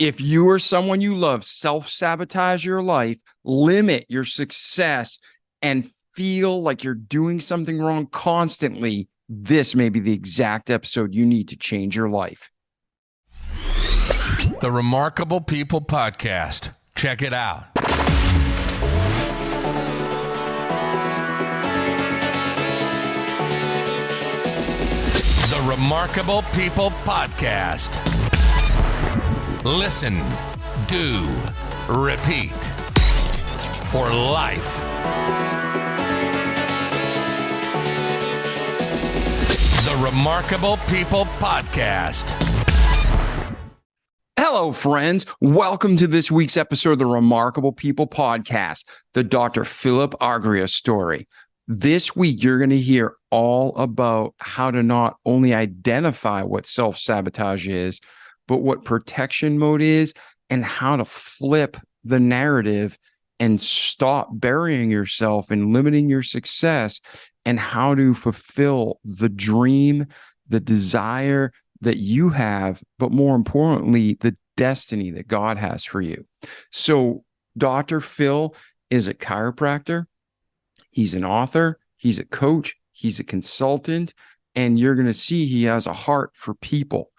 If you or someone you love self-sabotage your life, limit your success, and feel like you're doing something wrong constantly, this may be the exact episode you need to change your life. The Remarkable People Podcast. Check it out. The Remarkable People Podcast. Listen, do, repeat for life. The Remarkable People Podcast. Hello, friends. Welcome to this week's episode of the Remarkable People Podcast, the Dr. Philip Agrios story. This week, you're going to hear all about how to not only identify what self-sabotage is, but what protection mode is and how to flip the narrative and stop burying yourself and limiting your success, and how to fulfill the dream, the desire that you have, but more importantly, the destiny that God has for you. So Dr. Phil is a chiropractor. He's an author. He's a coach. He's a consultant. And you're going to see he has a heart for people.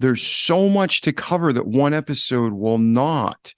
There's so much to cover that one episode will not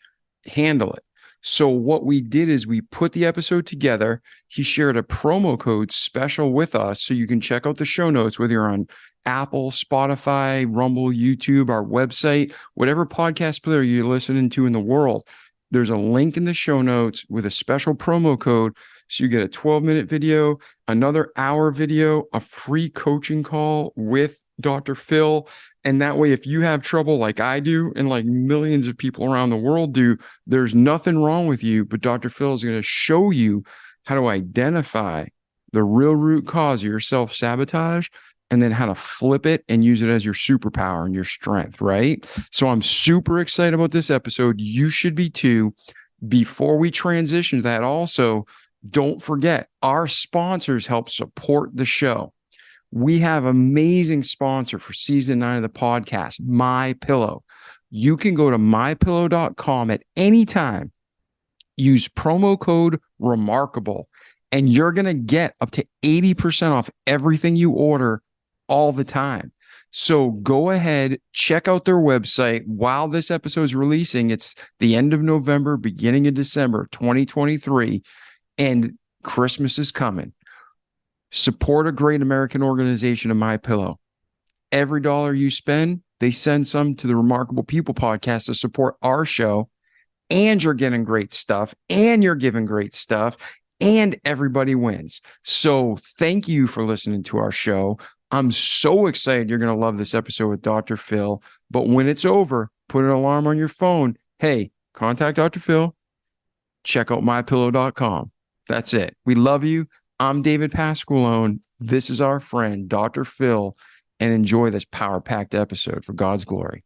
handle it. So what we did is we put the episode together. He shared a promo code special with us, so you can check out the show notes, whether you're on Apple, Spotify, Rumble, YouTube, our website, whatever podcast player you're listening to in the world. There's a link in the show notes with a special promo code. So you get a 12-minute video, another hour video, a free coaching call with Dr. Phil. And that way, if you have trouble like I do, and like millions of people around the world do, there's nothing wrong with you, but Dr. Phil is going to show you how to identify the real root cause of your self-sabotage, and then how to flip it and use it as your superpower and your strength, right? So I'm super excited about this episode. You should be too. Before we transition to that, also, don't forget, our sponsors help support the show. We have an amazing sponsor for season 9 of the podcast, MyPillow. You can go to mypillow.com at any time, use promo code REMARKABLE, and you're going to get up to 80% off everything you order all the time. So go ahead, check out their website while this episode is releasing. It's the end of November, beginning of December, 2023, and Christmas is coming. Support a great American organization of MyPillow. Every dollar you spend, they send some to the Remarkable People Podcast to support our show, and you're getting great stuff, and you're giving great stuff, and everybody wins. So thank you for listening to our show. I'm so excited you're going to love this episode with Dr. Phil. But when it's over, put an alarm on your phone. Hey, contact Dr. Phil. Check out mypillow.com. That's it. We love you. I'm David Pasqualone. This is our friend, Dr. Phil, and enjoy this power-packed episode for God's glory.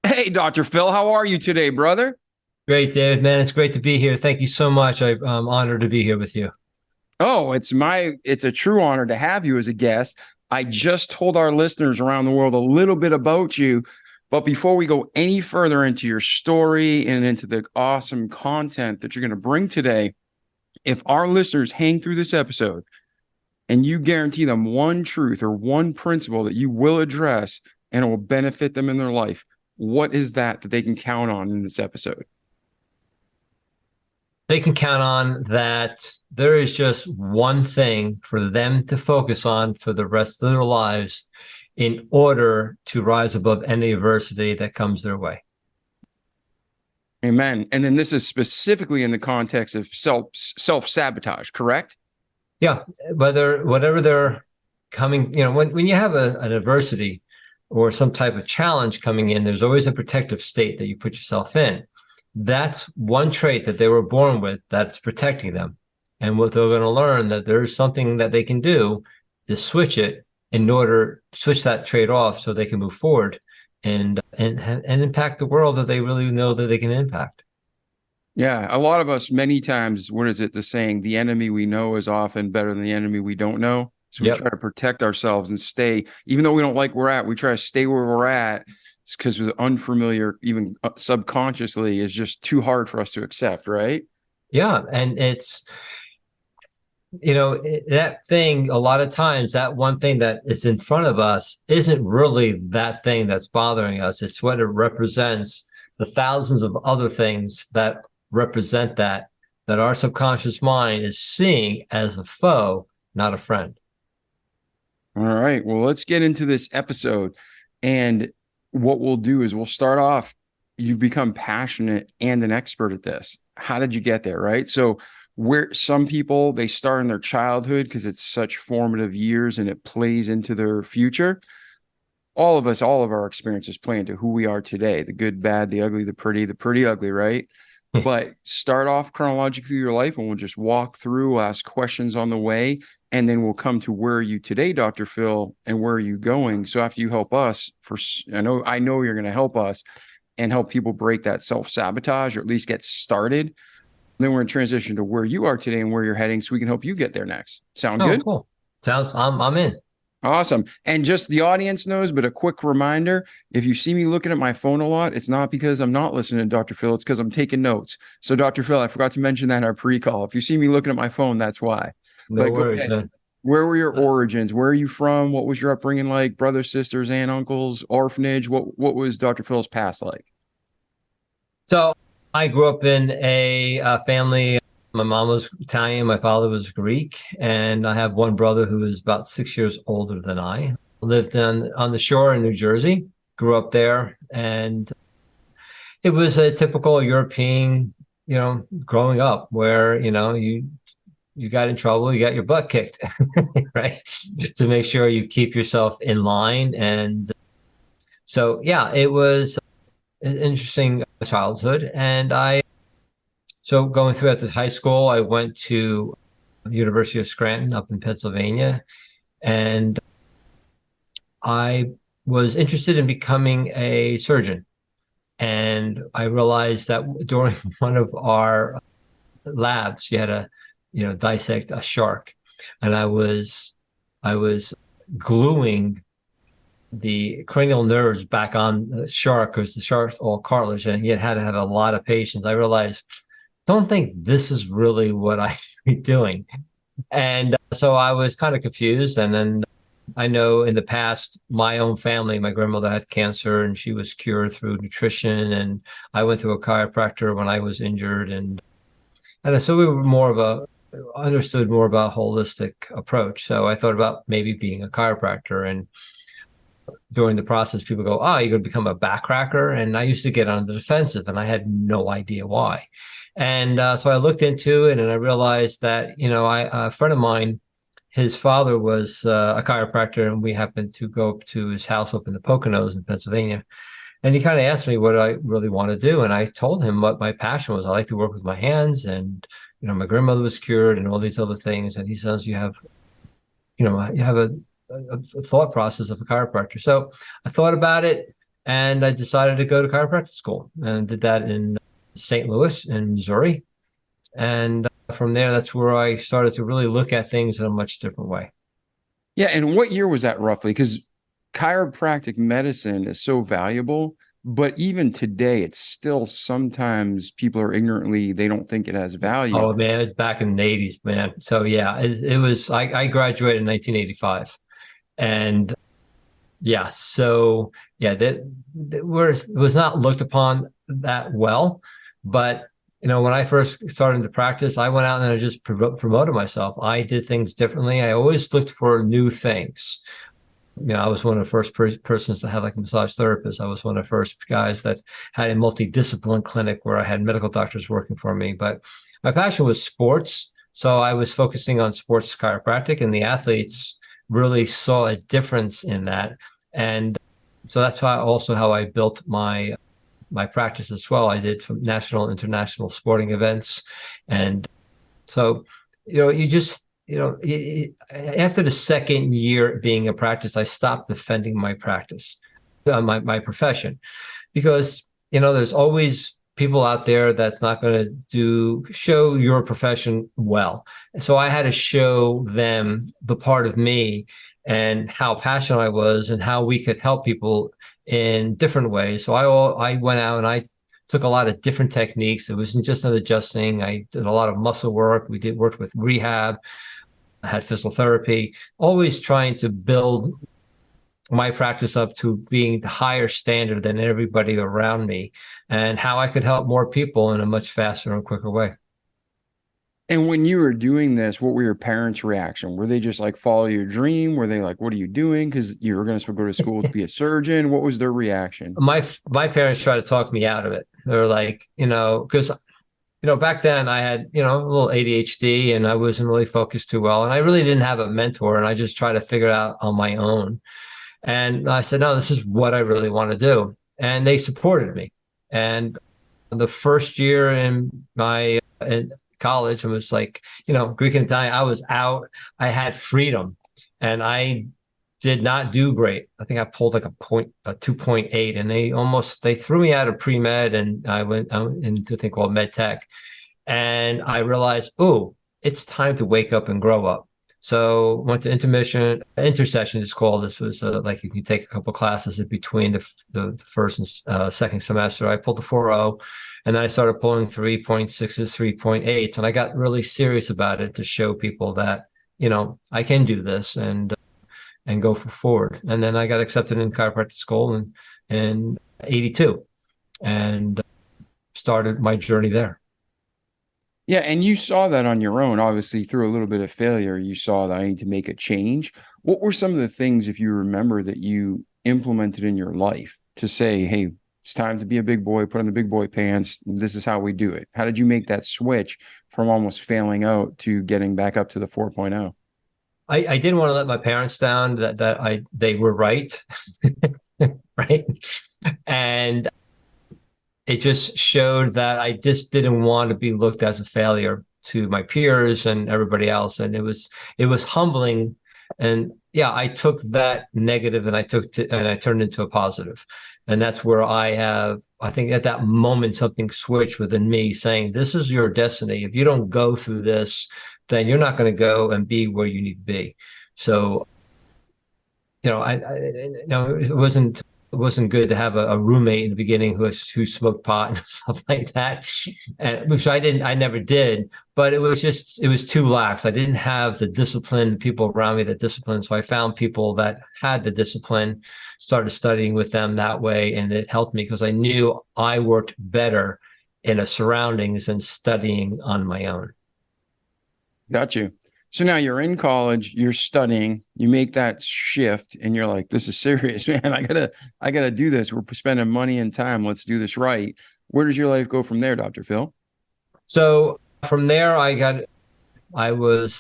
Hey, Dr. Phil, how are you today, brother? Great, David, man. It's great to be here. Thank you so much. I'm honored to be here with you. Oh, it's a true honor to have you as a guest. I just told our listeners around the world a little bit about you, but before we go any further into your story and into the awesome content that you're going to bring today, if our listeners hang through this episode and you guarantee them one truth or one principle that you will address and it will benefit them in their life, what is that they can count on in this episode? They can count on that there is just one thing for them to focus on for the rest of their lives in order to rise above any adversity that comes their way. Amen. And then this is specifically in the context of self-sabotage, correct? Yeah. Whatever they're coming, when you have an adversity or some type of challenge coming in, there's always a protective state that you put yourself in. That's one trait that they were born with that's protecting them. And what they're going to learn that there's something that they can do to switch it in order to switch that trait off so they can move forward and impact the world that they really know that they can impact. Yeah, a lot of us, many times, what is it, the saying, the enemy we know is often better than the enemy we don't know. So we try to protect ourselves and stay, even though we don't like where we're at, we try to stay where we're at because the unfamiliar, even subconsciously, is just too hard for us to accept, right? Yeah. And it's, that thing, a lot of times, that one thing that is in front of us isn't really that thing that's bothering us. It's what it represents, the thousands of other things that represent that our subconscious mind is seeing as a foe, not a friend. All right. Well, let's get into this episode. And what we'll do is we'll start off. You've become passionate and an expert at this. How did you get there? Right. So, where some people, they start in their childhood because it's such formative years and it plays into their future. All of us, all of our experiences play into who we are today, the good, bad, the ugly, the pretty ugly, right? But start off chronologically your life and we'll just walk through, ask questions on the way, and then we'll come to where are you today, Dr. Phil, and where are you going? So after you help us, I know you're going to help us and help people break that self-sabotage, or at least get started. Then we're in transition to where you are today and where you're heading, so we can help you get there next. Sound good? Cool. I'm in. Awesome. And just the audience knows, but a quick reminder, if you see me looking at my phone a lot, it's not because I'm not listening to Dr. Phil, it's because I'm taking notes. So Dr. Phil, I forgot to mention that in our pre-call. If you see me looking at my phone, that's why. No worries, man. Where were your origins? Where are you from? What was your upbringing like? Brothers, sisters, aunt, uncles, orphanage? What was Dr. Phil's past like? So I grew up in a family. My mom was Italian, my father was Greek, and I have one brother who is about 6 years older than I. Lived on the shore in New Jersey, grew up there, and it was a typical European, growing up where, you got in trouble, you got your butt kicked, right? To make sure you keep yourself in line. And so, yeah, it was an interesting childhood. And So going through at the high school, I went to the University of Scranton up in Pennsylvania, and I was interested in becoming a surgeon. And I realized that during one of our labs, you had to, dissect a shark, and I was gluing the cranial nerves back on the shark because the shark's all cartilage, and you had to have a lot of patience. I realized, don't think this is really what I should be doing. And so I was kind of confused. And then I know in the past, my own family, my grandmother had cancer and she was cured through nutrition. And I went to a chiropractor when I was injured. And so we were understood more about a holistic approach. So I thought about maybe being a chiropractor. And during the process, people go, you're going to become a backcracker. And I used to get on the defensive and I had no idea why. And so I looked into it and I realized that, a friend of mine, his father was a chiropractor, and we happened to go up to his house up in the Poconos in Pennsylvania. And he kind of asked me what I really want to do. And I told him what my passion was. I like to work with my hands, and, my grandmother was cured and all these other things. And he says, you have a thought process of a chiropractor. So I thought about it and I decided to go to chiropractic school and did that in St. Louis in Missouri. And from there, that's where I started to really look at things in a much different way. Yeah. And what year was that roughly? Because chiropractic medicine is so valuable, but even today, it's still sometimes people are ignorantly, they don't think it has value. Oh, man, it's back in the 80s, man. So, yeah, it was, I graduated in 1985. And yeah, so, yeah, that was not looked upon that well. But, when I first started to practice, I went out and I just promoted myself. I did things differently. I always looked for new things. I was one of the first persons to have like a massage therapist. I was one of the first guys that had a multidiscipline clinic where I had medical doctors working for me. But my passion was sports. So I was focusing on sports chiropractic, and the athletes really saw a difference in that. And so that's how I built my practice as well. I did from national, international sporting events. And so, after the second year being a practice, I stopped defending my practice, my profession, because, there's always people out there that's not going to show your profession well. So I had to show them the part of me and how passionate I was and how we could help people in different ways. So I went out and I took a lot of different techniques. It wasn't just an adjusting. I did a lot of muscle work. We worked with rehab. I had physical therapy, always trying to build my practice up to being the higher standard than everybody around me, and how I could help more people in a much faster and quicker way. And when you were doing this, what were your parents' reaction? Were they just like, follow your dream? Were they like, what are you doing? Because you were going to go to school to be a surgeon. What was their reaction? My parents tried to talk me out of it. They were like, because back then I had, a little ADHD and I wasn't really focused too well. And I really didn't have a mentor, and I just tried to figure it out on my own. And I said, no, this is what I really want to do. And they supported me. And the first year in college, it was like, Greek and Italian, I was out. I had freedom, and I did not do great. I think I pulled like a 2.8, and they threw me out of pre-med, and I went into a thing called med tech. And I realized, oh, it's time to wake up and grow up. So went to intercession, it's called. This was like you can take a couple classes in between the first and second semester. I pulled the 4.0, and then I started pulling 3.6s, 3.8s, and I got really serious about it to show people that, I can do this and go forward. And then I got accepted in chiropractic school in 82 and started my journey there. Yeah, and you saw that on your own, obviously through a little bit of failure, you saw that I need to make a change. What were some of the things, if you remember, that you implemented in your life to say, hey, it's time to be a big boy, put on the big boy pants. This is how we do it. How did you make that switch from almost failing out to getting back up to the 4.0? I didn't want to let my parents down, they were right. Right. And it just showed that I just didn't want to be looked as a failure to my peers and everybody else. And it was humbling. And yeah, I took that negative and I turned it into a positive. And that's where I think at that moment, something switched within me saying, this is your destiny. If you don't go through this, then you're not going to go and be where you need to be. So, it wasn't good to have a roommate in the beginning who smoked pot and stuff like that, which I never did, but it was too lax. I didn't have the discipline, people around me that discipline. So I found people that had the discipline, started studying with them that way. And it helped me because I knew I worked better in a surroundings than studying on my own. Got you. So now you're in college, you're studying, you make that shift and you're like, this is serious, man. I gotta do this. We're spending money and time. Let's do this right. Where does your life go from there, Dr. Phil? So from there, I went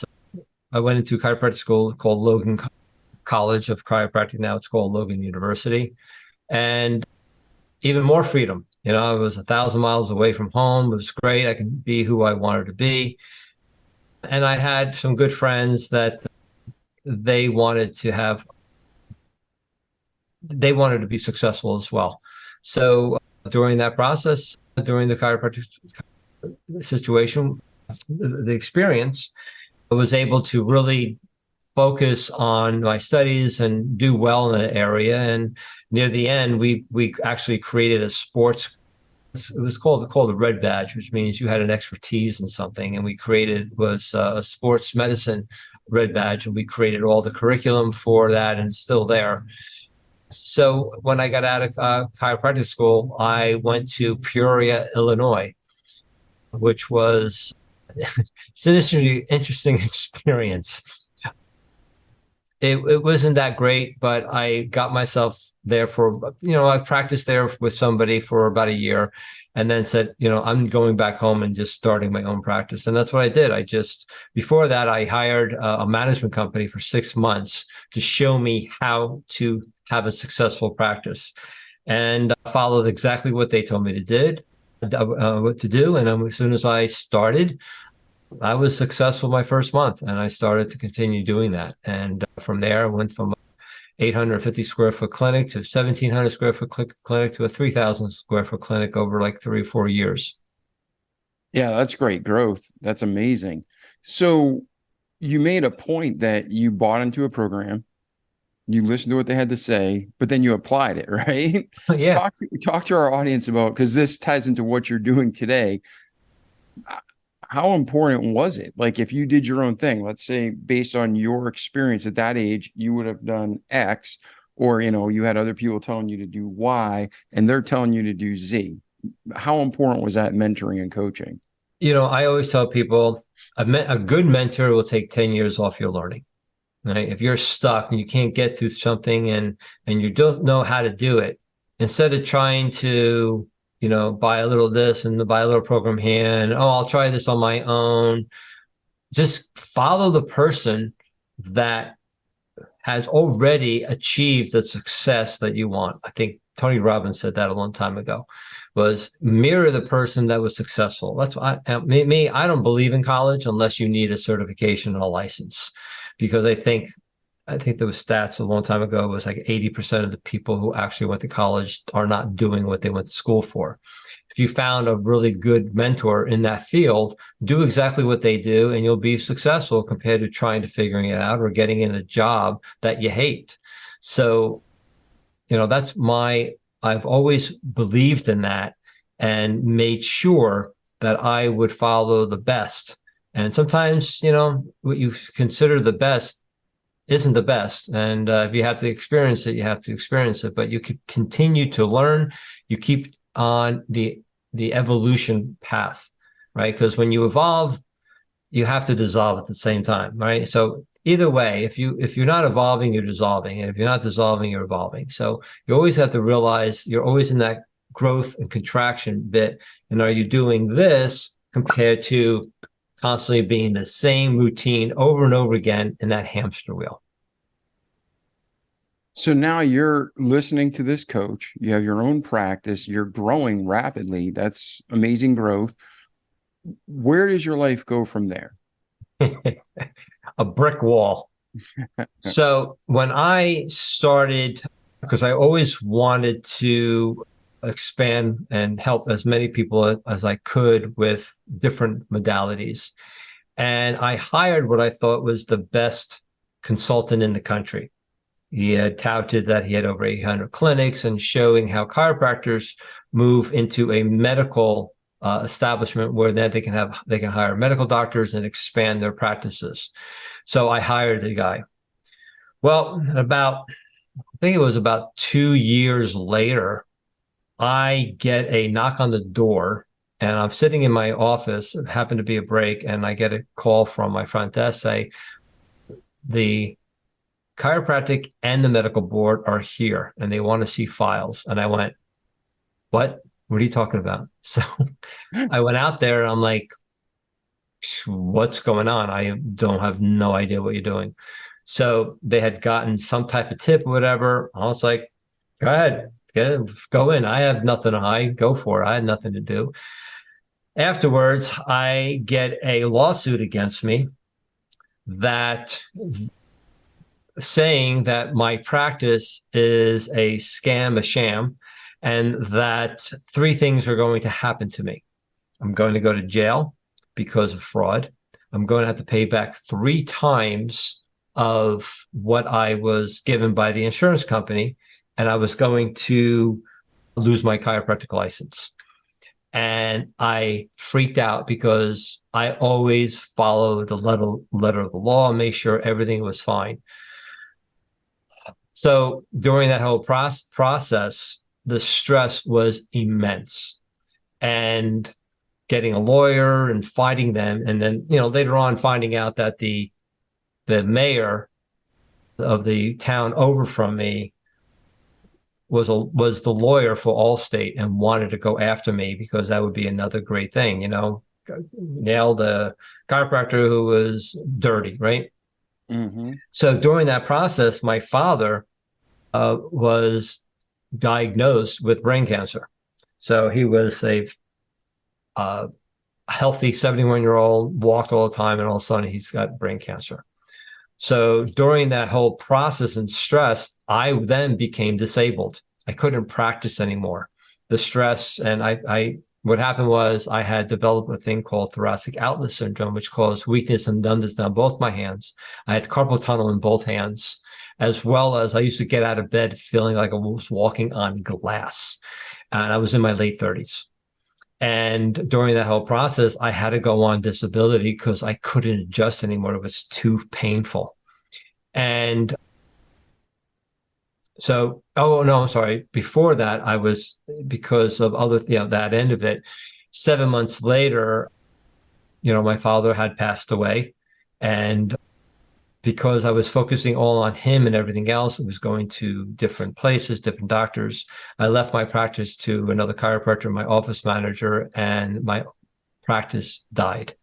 into chiropractic school called Logan College of Chiropractic. Now it's called Logan University, and even more freedom. I was 1,000 miles away from home. It was great. I could be who I wanted to be. And I had some good friends that they wanted to be successful as well. So during that process, during the chiropractic situation, the experience, I was able to really focus on my studies and do well in that area. And near the end, we actually created a sports. It was called the Red Badge, which means you had an expertise in something. And we created a sports medicine Red Badge, and we created all the curriculum for that, and it's still there. So when I got out of chiropractic school, I went to Peoria, Illinois, which was it's an interesting experience. It wasn't that great, but I got myself there I practiced there with somebody for about a year and then said, I'm going back home and just starting my own practice. And that's what I did. Before that, I hired a management company for 6 months to show me how to have a successful practice, and I followed exactly what they told me what to do. And as soon as I started, I was successful my first month, and I started to continue doing that. And from there, I went from 850 square foot clinic to 1,700 square foot clinic to a 3,000 square foot clinic over like 3 or 4 years. Yeah, that's great growth. That's amazing. So you made a point that you bought into a program, You listened to what they had to say, but then you applied it, right? Yeah. Talk to our audience about, because this ties into what you're doing today. How important was it? Like, if you did your own thing, let's say based on your experience at that age, you would have done X, or you had other people telling you to do Y, and they're telling you to do Z. How important was that mentoring and coaching? I always tell people a good mentor will take 10 years off your learning. Right? If you're stuck and you can't get through something and you don't know how to do it, instead of trying to, buy a little this and buy a little program here, and I'll try this on my own, just follow the person that has already achieved the success that you want. I think Tony Robbins said that a long time ago, was mirror the person that was successful. That's why I don't believe in college unless you need a certification and a license, because I think there was stats a long time ago, it was like 80% of the people who actually went to college are not doing what they went to school for. If you found a really good mentor in that field, do exactly what they do and you'll be successful compared to trying to figuring it out or getting in a job that you hate. So, I've always believed in that and made sure that I would follow the best. And sometimes, what you consider the best isn't the best. And if you have to experience it, you have to experience it. But you can continue to learn. You keep on the evolution path, right? Because when you evolve, you have to dissolve at the same time, right? So either way, if you're not evolving, you're dissolving. And if you're not dissolving, you're evolving. So you always have to realize you're always in that growth and contraction bit. And are you doing this compared to constantly being the same routine over and over again in that hamster wheel? So now you're listening to this coach, you have your own practice, you're growing rapidly. That's amazing growth. Where does your life go from there? A brick wall. So when I started, because I always wanted to expand and help as many people as I could with different modalities. And I hired what I thought was the best consultant in the country. He had touted that he had over 800 clinics and showing how chiropractors move into a medical establishment where then they can hire medical doctors and expand their practices. So I hired the guy. Well, I think it was about 2 years later, I get a knock on the door and I'm sitting in my office. It happened to be a break, and I get a call from my front desk say, the chiropractic and the medical board are here and they want to see files. And I went, what are you talking about? So I went out there and I'm like, what's going on? I have no idea what you're doing. So they had gotten some type of tip or whatever. I was like, go ahead, go in. I have nothing to hide. Go for it. I had nothing to do. Afterwards, I get a lawsuit against me that saying that my practice is a scam, a sham, and that 3 things are going to happen to me. I'm going to go to jail because of fraud. I'm going to have to pay back 3 times of what I was given by the insurance company, and I was going to lose my chiropractic license. And I freaked out because I always followed the letter of the law and make sure everything was fine. So during that whole process, the stress was immense, and getting a lawyer and fighting them. And then, later on finding out that the mayor of the town over from me was the lawyer for Allstate and wanted to go after me because that would be another great thing, nailed a chiropractor who was dirty, right? Mm-hmm. So during that process, my father was diagnosed with brain cancer. So he was a healthy 71-year-old, walked all the time, and all of a sudden he's got brain cancer. So during that whole process and stress, I then became disabled. I couldn't practice anymore. The stress, and what happened was I had developed a thing called thoracic outlet syndrome, which caused weakness and numbness down both my hands. I had carpal tunnel in both hands. as well as I used to get out of bed feeling like I was walking on glass. And I was in my late 30s. And during that whole process, I had to go on disability because I couldn't adjust anymore. It was too painful. And so, oh no, I'm sorry. Before that, I was, because of other, that end of it, 7 months later, my father had passed away. And because I was focusing all on him and everything else, I was going to different places, different doctors. I left my practice to another chiropractor, my office manager, and my practice died.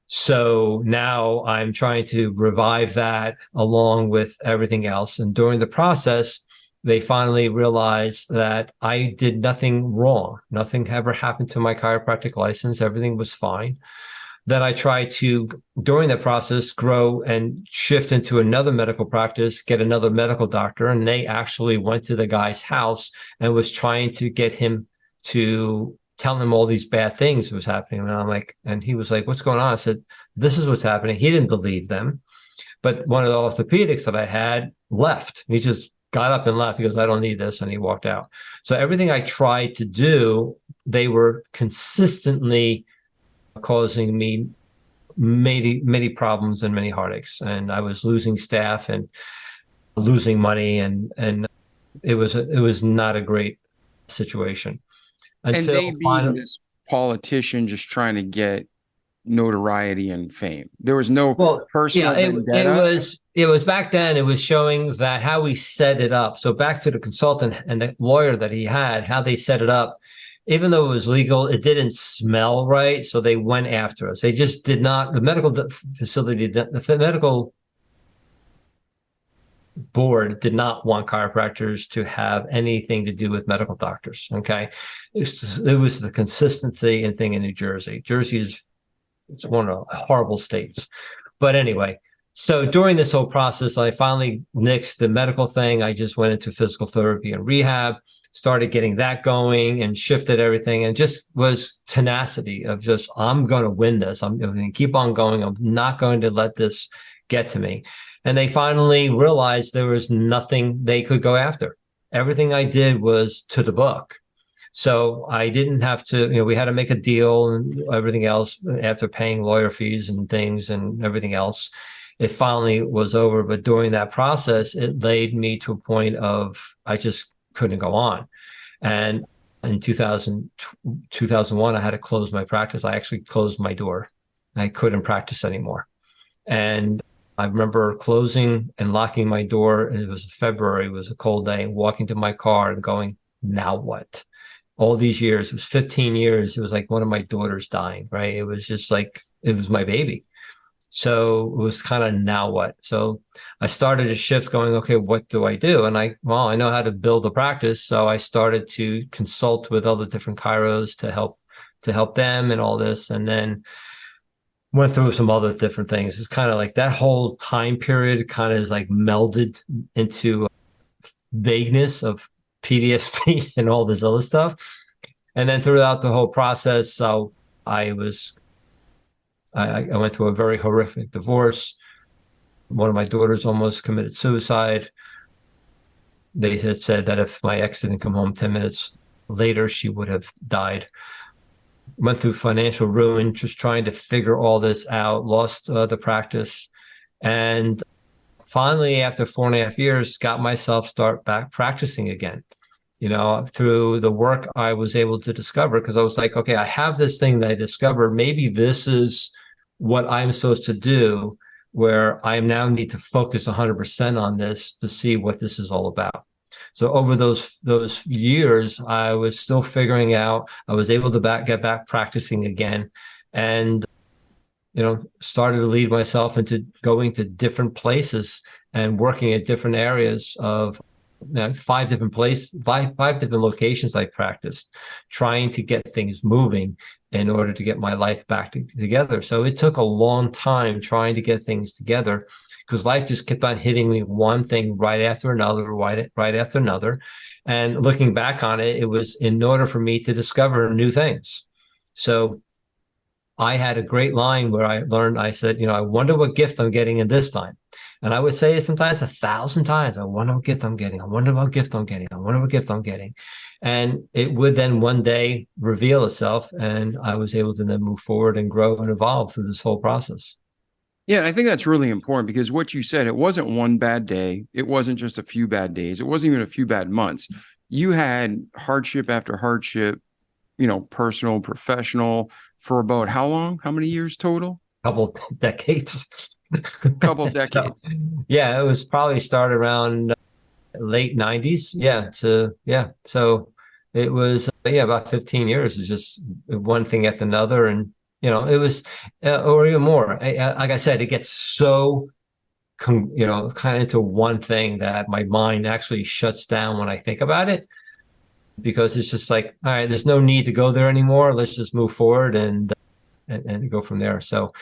So now I'm trying to revive that along with everything else. And during the process, they finally realized that I did nothing wrong. Nothing ever happened to my chiropractic license. Everything was fine. Then I tried to, during that process, grow and shift into another medical practice, get another medical doctor. And they actually went to the guy's house and was trying to get him to tell him all these bad things was happening. And I'm like, and he was like, what's going on? I said, this is what's happening. He didn't believe them. But one of the orthopedics that I had left. He just got up and left. He goes, I don't need this. And he walked out. So everything I tried to do, they were consistently causing me many problems and many heartaches. And I was losing staff and losing money. And it was not a great situation. And they being this politician just trying to get notoriety and fame. There was no personal vendetta. It was back then, it was showing that how we set it up. So back to the consultant and the lawyer that he had, how they set it up, even though it was legal, it didn't smell right. So they went after us. They just did not, the medical facility, the medical board did not want chiropractors to have anything to do with medical doctors. Okay. It was the consistency and thing in New Jersey. It's one of the horrible states. But anyway, so during this whole process, I finally nixed the medical thing. I just went into physical therapy and rehab, started getting that going and shifted everything, and just was tenacity of just, I'm going to win this. I'm going to keep on going. I'm not going to let this get to me. And they finally realized there was nothing they could go after. Everything I did was to the book. So I didn't have to, we had to make a deal and everything else after paying lawyer fees and things and everything else. It finally was over. But during that process, it laid me to a point of, I just couldn't go on. And in 2001, I had to close my practice. I actually closed my door. I couldn't practice anymore. And I remember closing and locking my door. And it was February, it was a cold day, walking to my car and going, now what? All these years, it was 15 years. It was like one of my daughters dying, right? It was just like, it was my baby. So it was kind of, now what? So I started a shift going, okay, what do I do? And I know how to build a practice. So I started to consult with other different chiros to help them and all this. And then went through some other different things. It's kind of like that whole time period kind of is like melded into vagueness of PTSD and all this other stuff. And then throughout the whole process, so I went through a very horrific divorce. One of my daughters almost committed suicide. They had said that if my ex didn't come home 10 minutes later, she would have died. Went through financial ruin, just trying to figure all this out, lost the practice. And finally, after 4.5 years, got myself start back practicing again. Through the work I was able to discover, because I was like, okay, I have this thing that I discovered. Maybe this is what I'm supposed to do, where I now need to focus 100% on this to see what this is all about. So over those years, I was still figuring out. I was able to get back practicing again, and started to lead myself into going to different places and working at different areas of 5 different locations I practiced, trying to get things moving in order to get my life back together. So it took a long time trying to get things together, because life just kept on hitting me one thing right after another, right after another. And looking back on it, it was in order for me to discover new things. So I had a great line where I said, I wonder what gift I'm getting in this time. And I would say it sometimes 1,000 times. I wonder what gift I'm getting. I wonder what gift I'm getting. I wonder what gift I'm getting. And it would then one day reveal itself. And I was able to then move forward and grow and evolve through this whole process. Yeah, I think that's really important because what you said, it wasn't one bad day. It wasn't just a few bad days. It wasn't even a few bad months. You had hardship after hardship, personal, professional, for about how long? How many years total? Couple decades. Couple decades. So, yeah, it was probably started around late 90s. So it was about 15 years. It's just one thing after another, and it was or even more. Like I said, it gets so kind of into one thing that my mind actually shuts down when I think about it, because it's just like, all right, there's no need to go there anymore. Let's just move forward and go from there. So,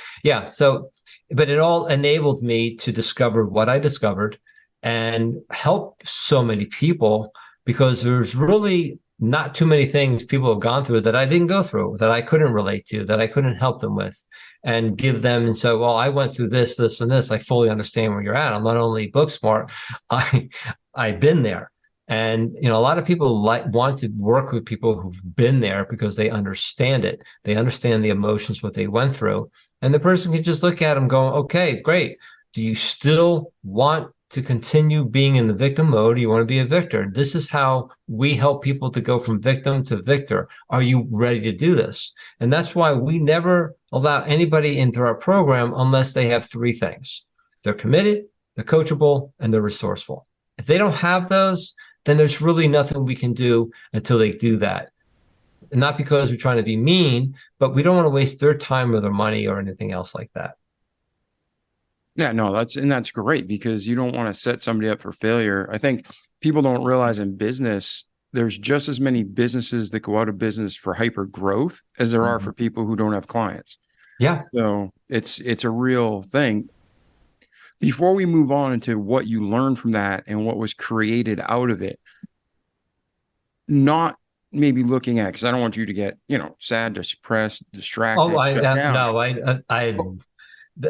but it all enabled me to discover what I discovered and help so many people, because there's really not too many things people have gone through that I didn't go through, that I couldn't relate to, that I couldn't help them with and give them. And so, well, I went through this, this, and this. I fully understand where you're at. I'm not only book smart, I've been there. And, a lot of people want to work with people who've been there because they understand it. They understand the emotions, what they went through. And the person can just look at them going, okay, great. Do you still want to continue being in the victim mode? Do you want to be a victor? This is how we help people to go from victim to victor. Are you ready to do this? And that's why we never allow anybody into our program unless they have three things. They're committed, they're coachable, and they're resourceful. If they don't have those, then there's really nothing we can do until they do that. And not because we're trying to be mean, but we don't want to waste their time or their money or anything else like that. Yeah, no, that's great, because you don't want to set somebody up for failure. I think people don't realize in business, there's just as many businesses that go out of business for hyper growth as there are for people who don't have clients. Yeah. So it's a real thing. Before we move on into what you learned from that and what was created out of it, not maybe looking at, because I don't want you to get, sad, depressed, distracted.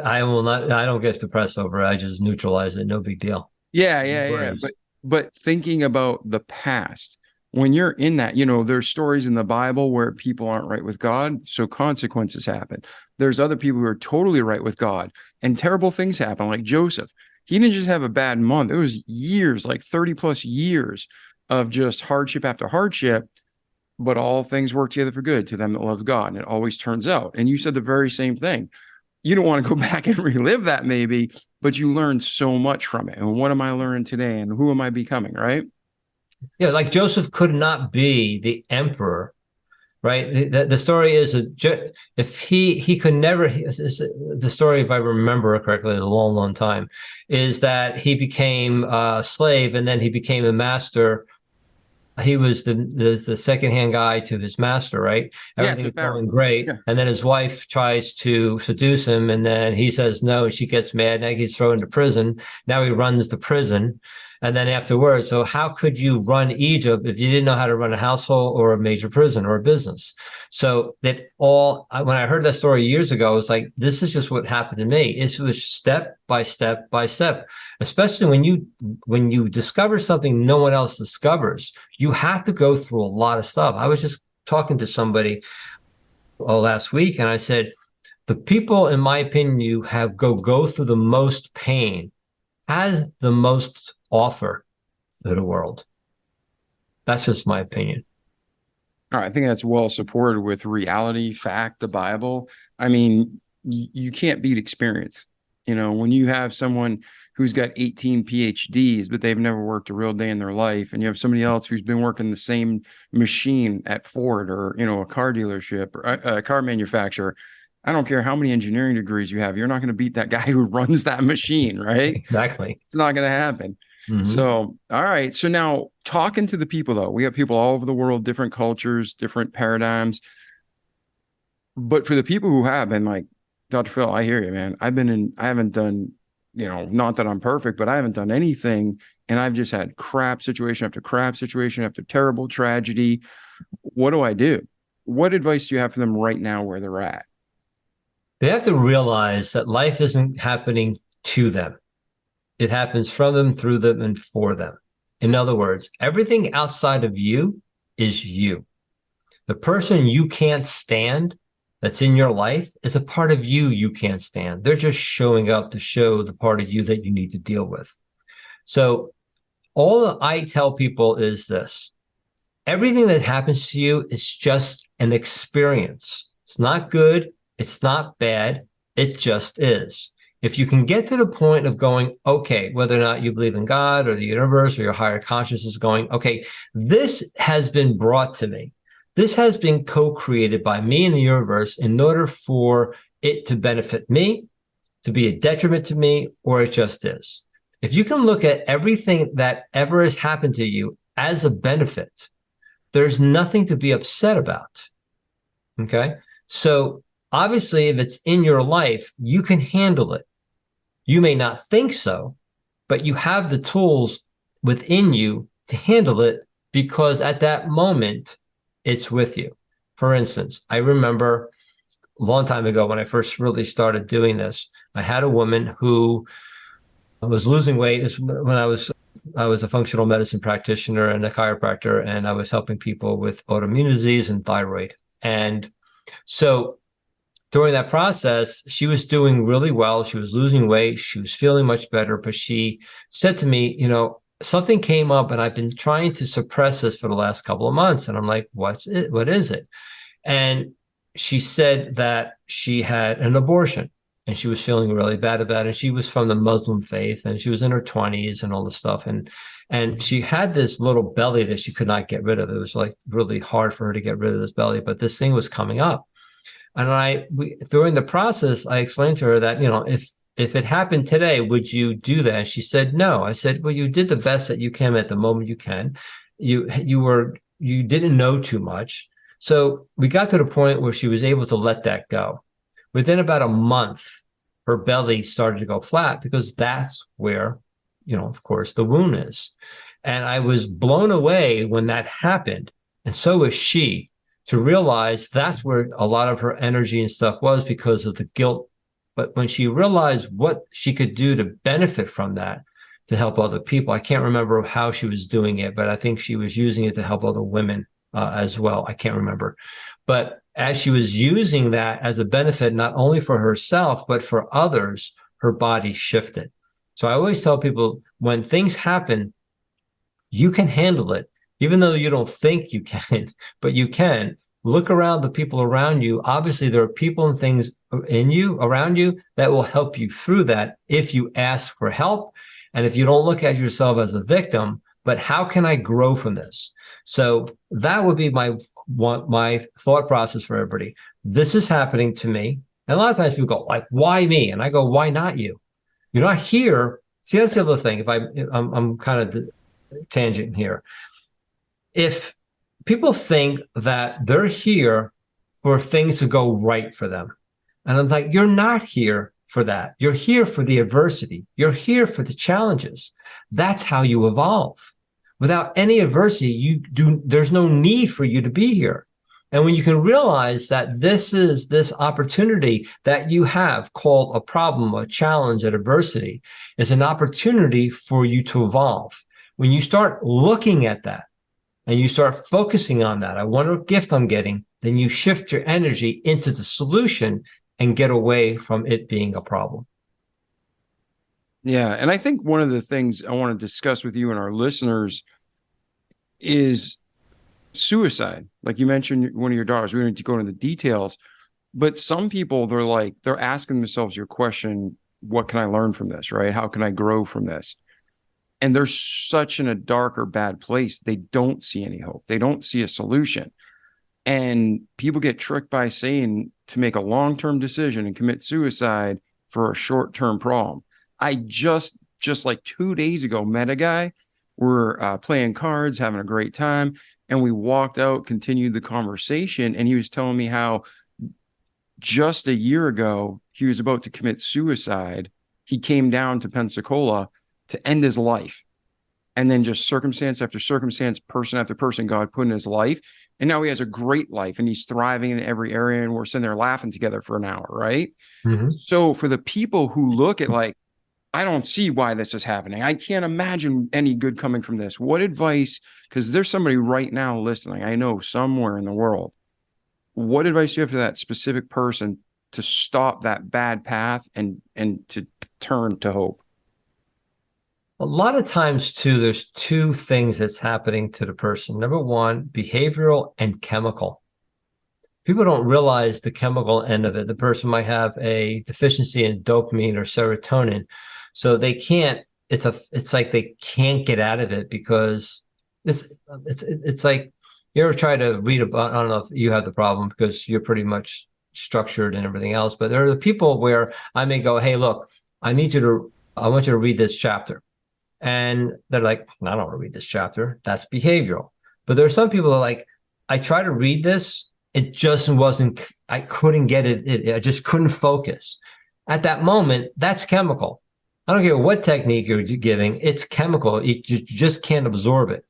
I will not. I don't get depressed over it. I just neutralize it. No big deal. Yeah. But thinking about the past, when you're in that, there's stories in the Bible where people aren't right with God, so consequences happen. There's other people who are totally right with God, and terrible things happen, like Joseph. He didn't just have a bad month. It was years, like 30 plus years of just hardship after hardship, but all things work together for good to them that love God. And it always turns out. And you said the very same thing. You don't want to go back and relive that maybe, but you learned so much from it. And what am I learning today? And who am I becoming? Right. Yeah. Like Joseph could not be the emperor, right? The story is if he could never, the story, if I remember correctly, a long, long time, is that he became a slave and then he became a master. He was the secondhand guy to his master, right? Everything's going great. Yeah. And then his wife tries to seduce him, and then he says no. She gets mad. Now he's thrown into prison. Now he runs the prison. And then afterwards, so how could you run Egypt if you didn't know how to run a household or a major prison or a business? So that when I heard that story years ago, I was like, this is just what happened to me. It was step by step by step, especially when you discover something no one else discovers, you have to go through a lot of stuff. I was just talking to somebody last week, and I said, the people, in my opinion, you have go through the most pain has the most offer to the world. That's just my opinion. All right, I think that's well supported with reality, fact, the Bible. I mean, you can't beat experience. When you have someone who's got 18 PhDs, but they've never worked a real day in their life, and you have somebody else who's been working the same machine at Ford or, a car dealership or a car manufacturer, I don't care how many engineering degrees you have, you're not going to beat that guy who runs that machine, right? Exactly. It's not going to happen. Mm-hmm. So, all right. So now talking to the people, though, we have people all over the world, different cultures, different paradigms. But for the people who have been like, Dr. Phil, I hear you, man. I haven't done, not that I'm perfect, but I haven't done anything. And I've just had crap situation after terrible tragedy. What do I do? What advice do you have for them right now where they're at? They have to realize that life isn't happening to them. It happens from them, through them, and for them. In other words, everything outside of you is you. The person you can't stand that's in your life is a part of you can't stand. They're just showing up to show the part of you that you need to deal with. So all I tell people is this: everything that happens to you is just an experience. It's not good. It's not bad. It just is. If you can get to the point of going, okay, whether or not you believe in God or the universe or your higher consciousness, going, okay, this has been brought to me. This has been co-created by me and the universe in order for it to benefit me, to be a detriment to me, or it just is. If you can look at everything that ever has happened to you as a benefit, there's nothing to be upset about. Okay. So obviously, if it's in your life, you can handle it. You may not think so, but you have the tools within you to handle it because at that moment, it's with you. For instance, I remember a long time ago when I first really started doing this, I had a woman who was losing weight. This when I was a functional medicine practitioner and a chiropractor, and I was helping people with autoimmune disease and thyroid. And so during that process, she was doing really well. She was losing weight. She was feeling much better. But she said to me, something came up and I've been trying to suppress this for the last couple of months. And I'm like, what's it? What is it? And she said that she had an abortion and she was feeling really bad about it. And she was from the Muslim faith and she was in her 20s and all this stuff. And she had this little belly that she could not get rid of. It was like really hard for her to get rid of this belly, but this thing was coming up. And during the process, I explained to her that, if it happened today, would you do that? And she said, no. I said, well, you did the best that you can at the moment you can. You didn't know too much. So we got to the point where she was able to let that go. Within about a month, her belly started to go flat because that's where, of course, the wound is. And I was blown away when that happened. And so was she, to realize that's where a lot of her energy and stuff was because of the guilt. But when she realized what she could do to benefit from that, to help other people, I can't remember how she was doing it, but I think she was using it to help other women as well. I can't remember. But as she was using that as a benefit, not only for herself, but for others, her body shifted. So I always tell people when things happen, you can handle it. Even though you don't think you can, but you can. Look around the people around you. Obviously, there are people and things around you that will help you through that if you ask for help. And if you don't look at yourself as a victim, but how can I grow from this? So that would be my thought process for everybody. This is happening to me. And a lot of times people go, like, why me? And I go, why not you? You're not here. See, that's the other thing. I'm kind of tangent here. If people think that they're here for things to go right for them, and I'm like, you're not here for that. You're here for the adversity. You're here for the challenges. That's how you evolve. Without any adversity, there's no need for you to be here. And when you can realize that this opportunity that you have called a problem, a challenge, an adversity is an opportunity for you to evolve. When you start looking at that, and you start focusing on that, I wonder what gift I'm getting, then you shift your energy into the solution and get away from it being a problem. Yeah. And I think one of the things I want to discuss with you and our listeners is suicide. Like you mentioned, one of your daughters, we don't need to go into the details, but some people, they're asking themselves your question, what can I learn from this, right? How can I grow from this? And they're such in a dark or bad place, they don't see any hope. They don't see a solution. And people get tricked by saying to make a long-term decision and commit suicide for a short-term problem. I just like 2 days ago met a guy. We're playing cards, having a great time. And we walked out, continued the conversation. And he was telling me how just a year ago, he was about to commit suicide. He came down to Pensacola to end his life. and then just circumstance after circumstance, person after person God put in his life. And now he has a great life and he's thriving in every area. And we're sitting there laughing together for an hour, right? Mm-hmm. So for the people who look at like, I don't see why this is happening, I can't imagine any good coming from this. What advice, because there's somebody right now listening, I know somewhere in the world, what advice do you have to that specific person to stop that bad path and to turn to hope? A lot of times, too, there's two things that's happening to the person. Number one, behavioral and chemical. People don't realize the chemical end of it. The person might have a deficiency in dopamine or serotonin, so they can't. It's like they can't get out of it because it's like you ever try to read about. I don't know if you have the problem because you're pretty much structured and everything else, but there are the people where I may go, "Hey, look, I want you to read this chapter." And they're like, I don't want to read this chapter. That's behavioral. But there are some people that are like, I try to read this. It just wasn't, I couldn't get it. I just couldn't focus. At that moment, that's chemical. I don't care what technique you're giving. It's chemical. You just can't absorb it.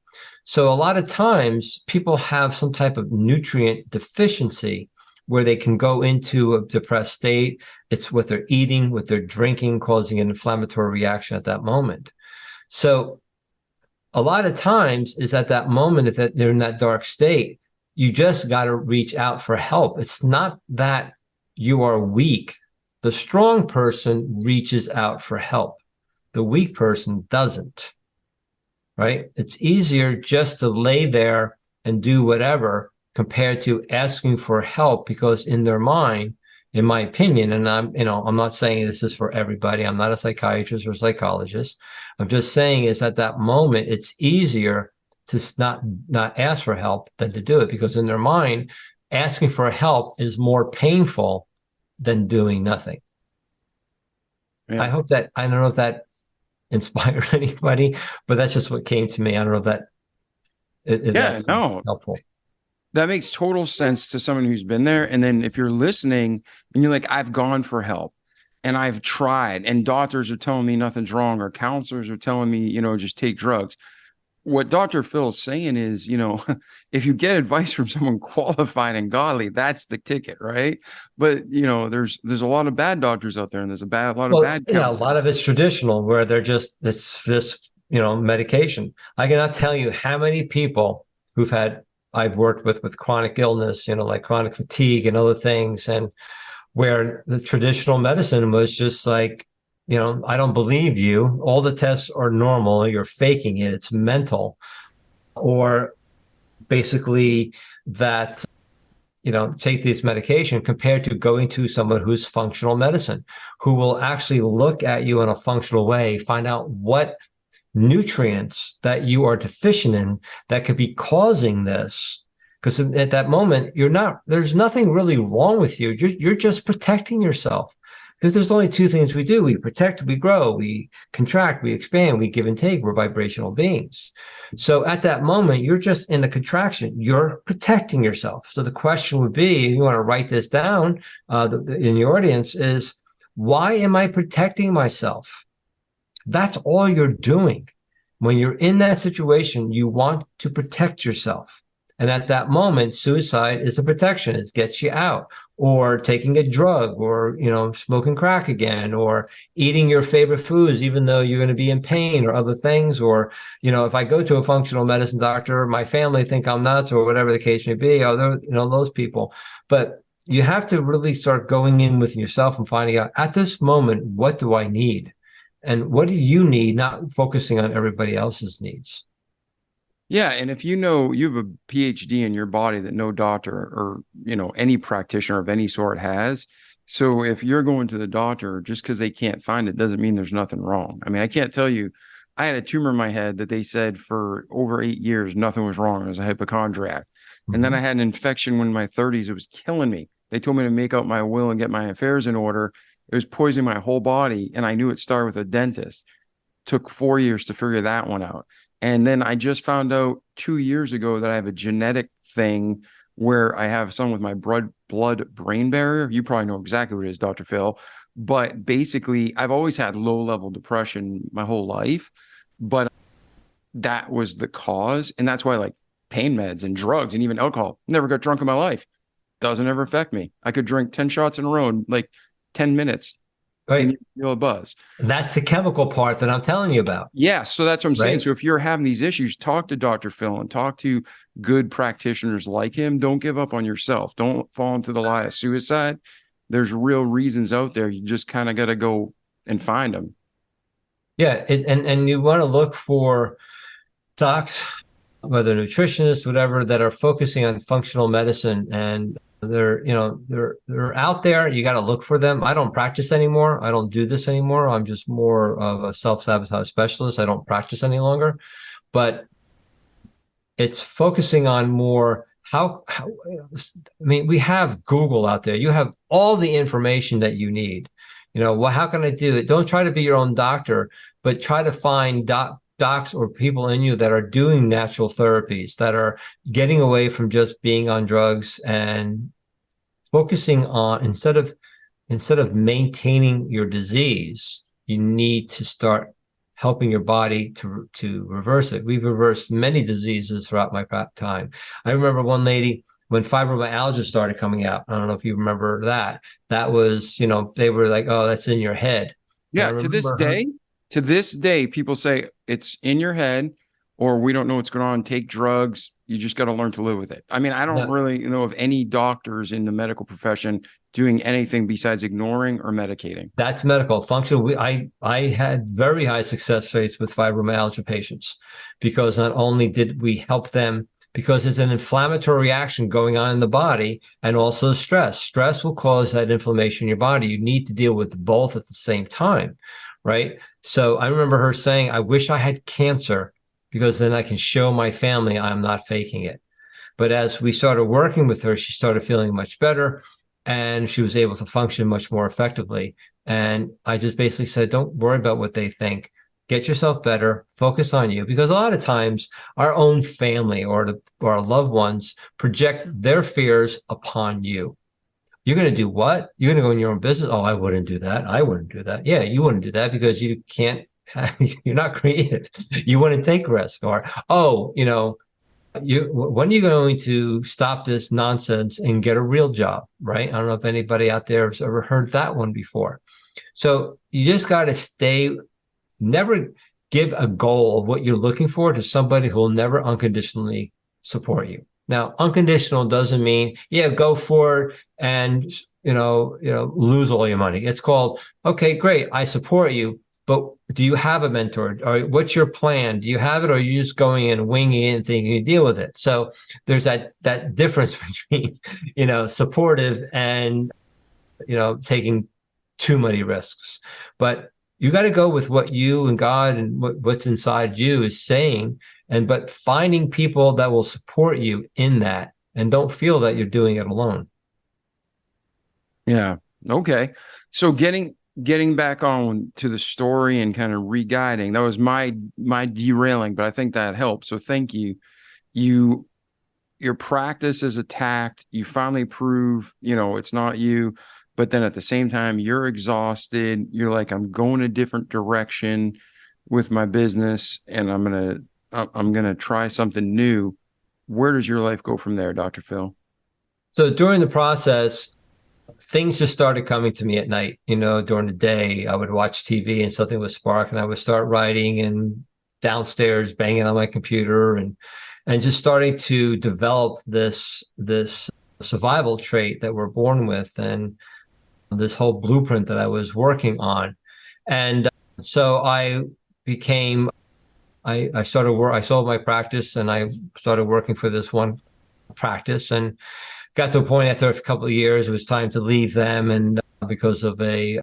So a lot of times people have some type of nutrient deficiency where they can go into a depressed state. It's what they're eating, what they're drinking, causing an inflammatory reaction at that moment. So a lot of times is at that moment, if they're in that dark state, you just got to reach out for help. It's not that you are weak. The strong person reaches out for help. The weak person doesn't, right? It's easier just to lay there and do whatever compared to asking for help, because in their mind, in my opinion, and I'm not saying this is for everybody. I'm not a psychiatrist or psychologist. I'm just saying is at that moment, it's easier to not ask for help than to do it, because in their mind, asking for help is more painful than doing nothing. Yeah. I don't know if that inspired anybody, but that's just what came to me. I don't know if that's helpful. That makes total sense to someone who's been there. And then if you're listening and you're like, I've gone for help and I've tried and doctors are telling me nothing's wrong or counselors are telling me, just take drugs. What Dr. Phil's saying is, if you get advice from someone qualified and godly, that's the ticket, right? But, there's a lot of bad doctors out there and there's a lot of bad counselors. A lot of it's traditional where it's just, medication. I cannot tell you how many people I've worked with chronic illness, like chronic fatigue and other things, and where the traditional medicine was just like, I don't believe you. All the tests are normal. You're faking it. It's mental. Or basically that, take this medication compared to going to someone who's functional medicine, who will actually look at you in a functional way, find out what nutrients that you are deficient in that could be causing this. Because at that moment, there's nothing really wrong with you. You're just protecting yourself. Because there's only two things we do. We protect, we grow, we contract, we expand, we give and take. We're vibrational beings. So at that moment, you're just in a contraction. You're protecting yourself. So the question would be, if you want to write this down in your audience, is why am I protecting myself? That's all you're doing. When you're in that situation, you want to protect yourself. And at that moment, suicide is a protection. It gets you out. Or taking a drug, or, smoking crack again, or eating your favorite foods, even though you're going to be in pain, or other things. Or, if I go to a functional medicine doctor, my family think I'm nuts, or whatever the case may be, those people. But you have to really start going in with yourself and finding out at this moment, what do I need? And what do you need, not focusing on everybody else's needs. Yeah. And if you have a PhD in your body that no doctor or, any practitioner of any sort has. So if you're going to the doctor just because they can't find it, doesn't mean there's nothing wrong. I mean, I can't tell you, I had a tumor in my head that they said for over 8 years, nothing was wrong. I was a hypochondriac. Mm-hmm. And then I had an infection when in my 30s, it was killing me. They told me to make out my will and get my affairs in order. It was poisoning my whole body. And I knew it started with a dentist. Took 4 years to figure that one out. And then I just found out 2 years ago that I have a genetic thing where I have something with my blood-brain barrier. You probably know exactly what it is, Dr. Phil. But basically, I've always had low-level depression my whole life. But that was the cause. And that's why like pain meds and drugs and even alcohol, never got drunk in my life. Doesn't ever affect me. I could drink 10 shots in a row in like 10 minutes. Didn't Right. even feel a buzz. And that's the chemical part that I'm telling you about. Yeah. So that's what I'm saying. Right. So if you're having these issues, talk to Dr. Phil and talk to good practitioners like him. Don't give up on yourself. Don't fall into the lie of suicide. There's real reasons out there. You just kind of got to go and find them. Yeah. And you want to look for docs, whether nutritionists, whatever, that are focusing on functional medicine, and they're out there. You got to look for them. I don't practice anymore. I don't do this anymore. I'm just more of a self-sabotage specialist. I don't practice any longer, but it's focusing on more I mean, we have Google out there. You have all the information that you need. Well, how can I do it? Don't try to be your own doctor, but try to find docs or people in you that are doing natural therapies, that are getting away from just being on drugs and focusing on, instead of maintaining your disease, you need to start helping your body to reverse it. We've reversed many diseases throughout my time. I remember one lady, when fibromyalgia started coming out. I don't know if you remember that. That was, they were like, "Oh, that's in your head." Yeah. To this day, people say it's in your head, or we don't know what's going on. Take drugs. You just got to learn to live with it. I mean, I don't really know of any doctors in the medical profession doing anything besides ignoring or medicating. That's medical function. I had very high success rates with fibromyalgia patients, because not only did we help them, because it's an inflammatory reaction going on in the body, and also stress. Stress will cause that inflammation in your body. You need to deal with both at the same time, right? So I remember her saying, "I wish I had cancer, because then I can show my family I'm not faking it." But as we started working with her, she started feeling much better, and she was able to function much more effectively. And I just basically said, don't worry about what they think. Get yourself better, focus on you. Because a lot of times our own family or our loved ones project their fears upon you. You're going to do what? You're going to go in your own business? Oh, I wouldn't do that. I wouldn't do that. Yeah, you wouldn't do that because you can't, you're not creative. You wouldn't take risks. Or, oh, when are you going to stop this nonsense and get a real job, right? I don't know if anybody out there has ever heard that one before. So you just got to never give a goal of what you're looking for to somebody who will never unconditionally support you. Now, unconditional doesn't mean, yeah, go for it and, lose all your money. It's called, okay, great, I support you, but do you have a mentor? Or what's your plan? Do you have it, or are you just going in, winging it, and thinking you deal with it? So there's that difference between, supportive and, taking too many risks. But you got to go with what you and God and what's inside you is saying, but finding people that will support you in that, and don't feel that you're doing it alone. Yeah. Okay. So getting back on to the story and kind of re-guiding, that was my derailing, but I think that helped. So thank you. Your practice is attacked. You finally prove, it's not you, but then at the same time, you're exhausted. You're like, I'm going a different direction with my business, and I'm going to try something new. Where does your life go from there, Dr. Phil? So during the process, things just started coming to me at night. During the day, I would watch TV and something would spark, and I would start writing and downstairs banging on my computer and just starting to develop this survival trait that we're born with, and this whole blueprint that I was working on. And so I sold my practice, and I started working for this one practice, and got to a point after a couple of years, it was time to leave them. And because of a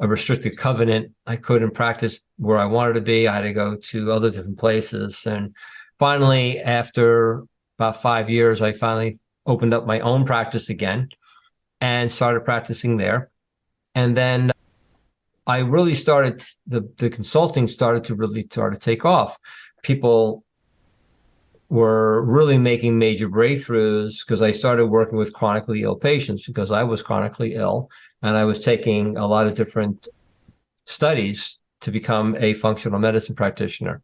restricted covenant, I couldn't practice where I wanted to be. I had to go to other different places. And finally, after about 5 years, I finally opened up my own practice again and started practicing there. And then I really started, the consulting started to take off. People were really making major breakthroughs because I started working with chronically ill patients, because I was chronically ill, and I was taking a lot of different studies to become a functional medicine practitioner.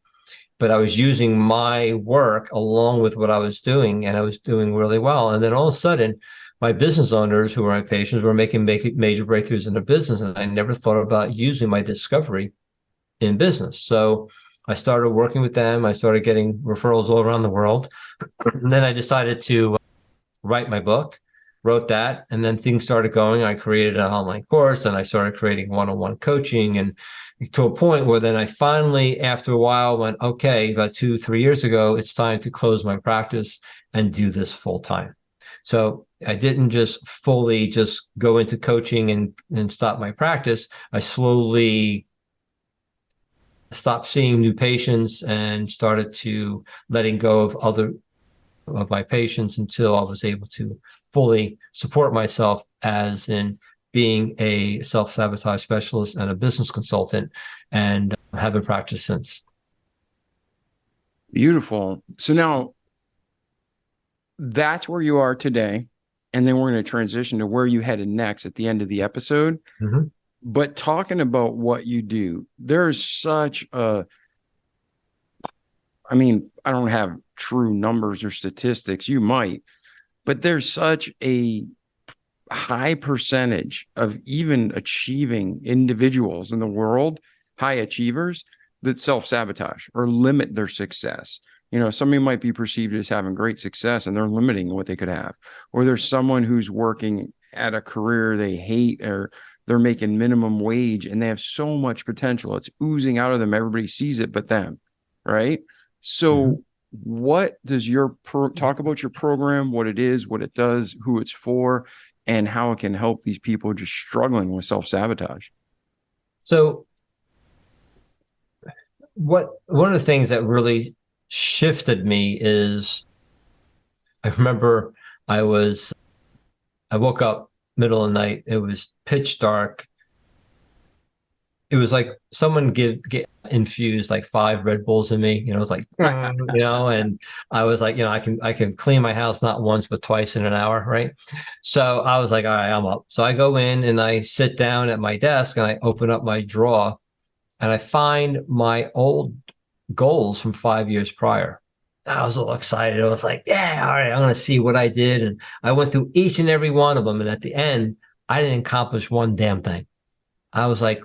but I was using my work along with what I was doing, and I was doing really well. And then all of a sudden, my business owners, who were my patients, were making major breakthroughs in their business, and I never thought about using my discovery in business. So I started working with them. I started getting referrals all around the world. And then I decided to write my book, wrote that, and then things started going. I created an online course, and I started creating one-on-one coaching, and to a point where then I finally, after a while, went, okay, about 2-3 years ago, it's time to close my practice and do this full time. So I didn't just fully just go into coaching and stop my practice. I slowly stopped seeing new patients and started to letting go of my patients until I was able to fully support myself as in being a self-sabotage specialist and a business consultant, and haven't practiced since. Beautiful. So now that's where you are today. And then we're going to transition to where you headed next at the end of the episode. Mm-hmm. But talking about what you do, there's such a, I mean, I don't have true numbers or statistics. You might, but there's such a high percentage of even achieving individuals in the world, high achievers, that self-sabotage or limit their success. You know, somebody might be perceived as having great success and they're limiting what they could have. Or there's someone who's working at a career they hate, or they're making minimum wage and they have so much potential. It's oozing out of them. Everybody sees it but them, right? So what does your talk about your program, what it is, what it does, who it's for, and how it can help these people just struggling with self-sabotage? So one of the things that really shifted me is, I remember I woke up middle of the night. It was pitch dark. It was like someone get infused like 5 Red Bulls in me. It was like, and I was like, I can clean my house not once, but twice in an hour. Right. So I was like, all right, I'm up. So I go in and I sit down at my desk and I open up my drawer and I find my old goals from 5 years prior. I was all excited. I was like, yeah, all right, I'm going to see what I did. And I went through each and every one of them. And at the end, I didn't accomplish one damn thing. I was like,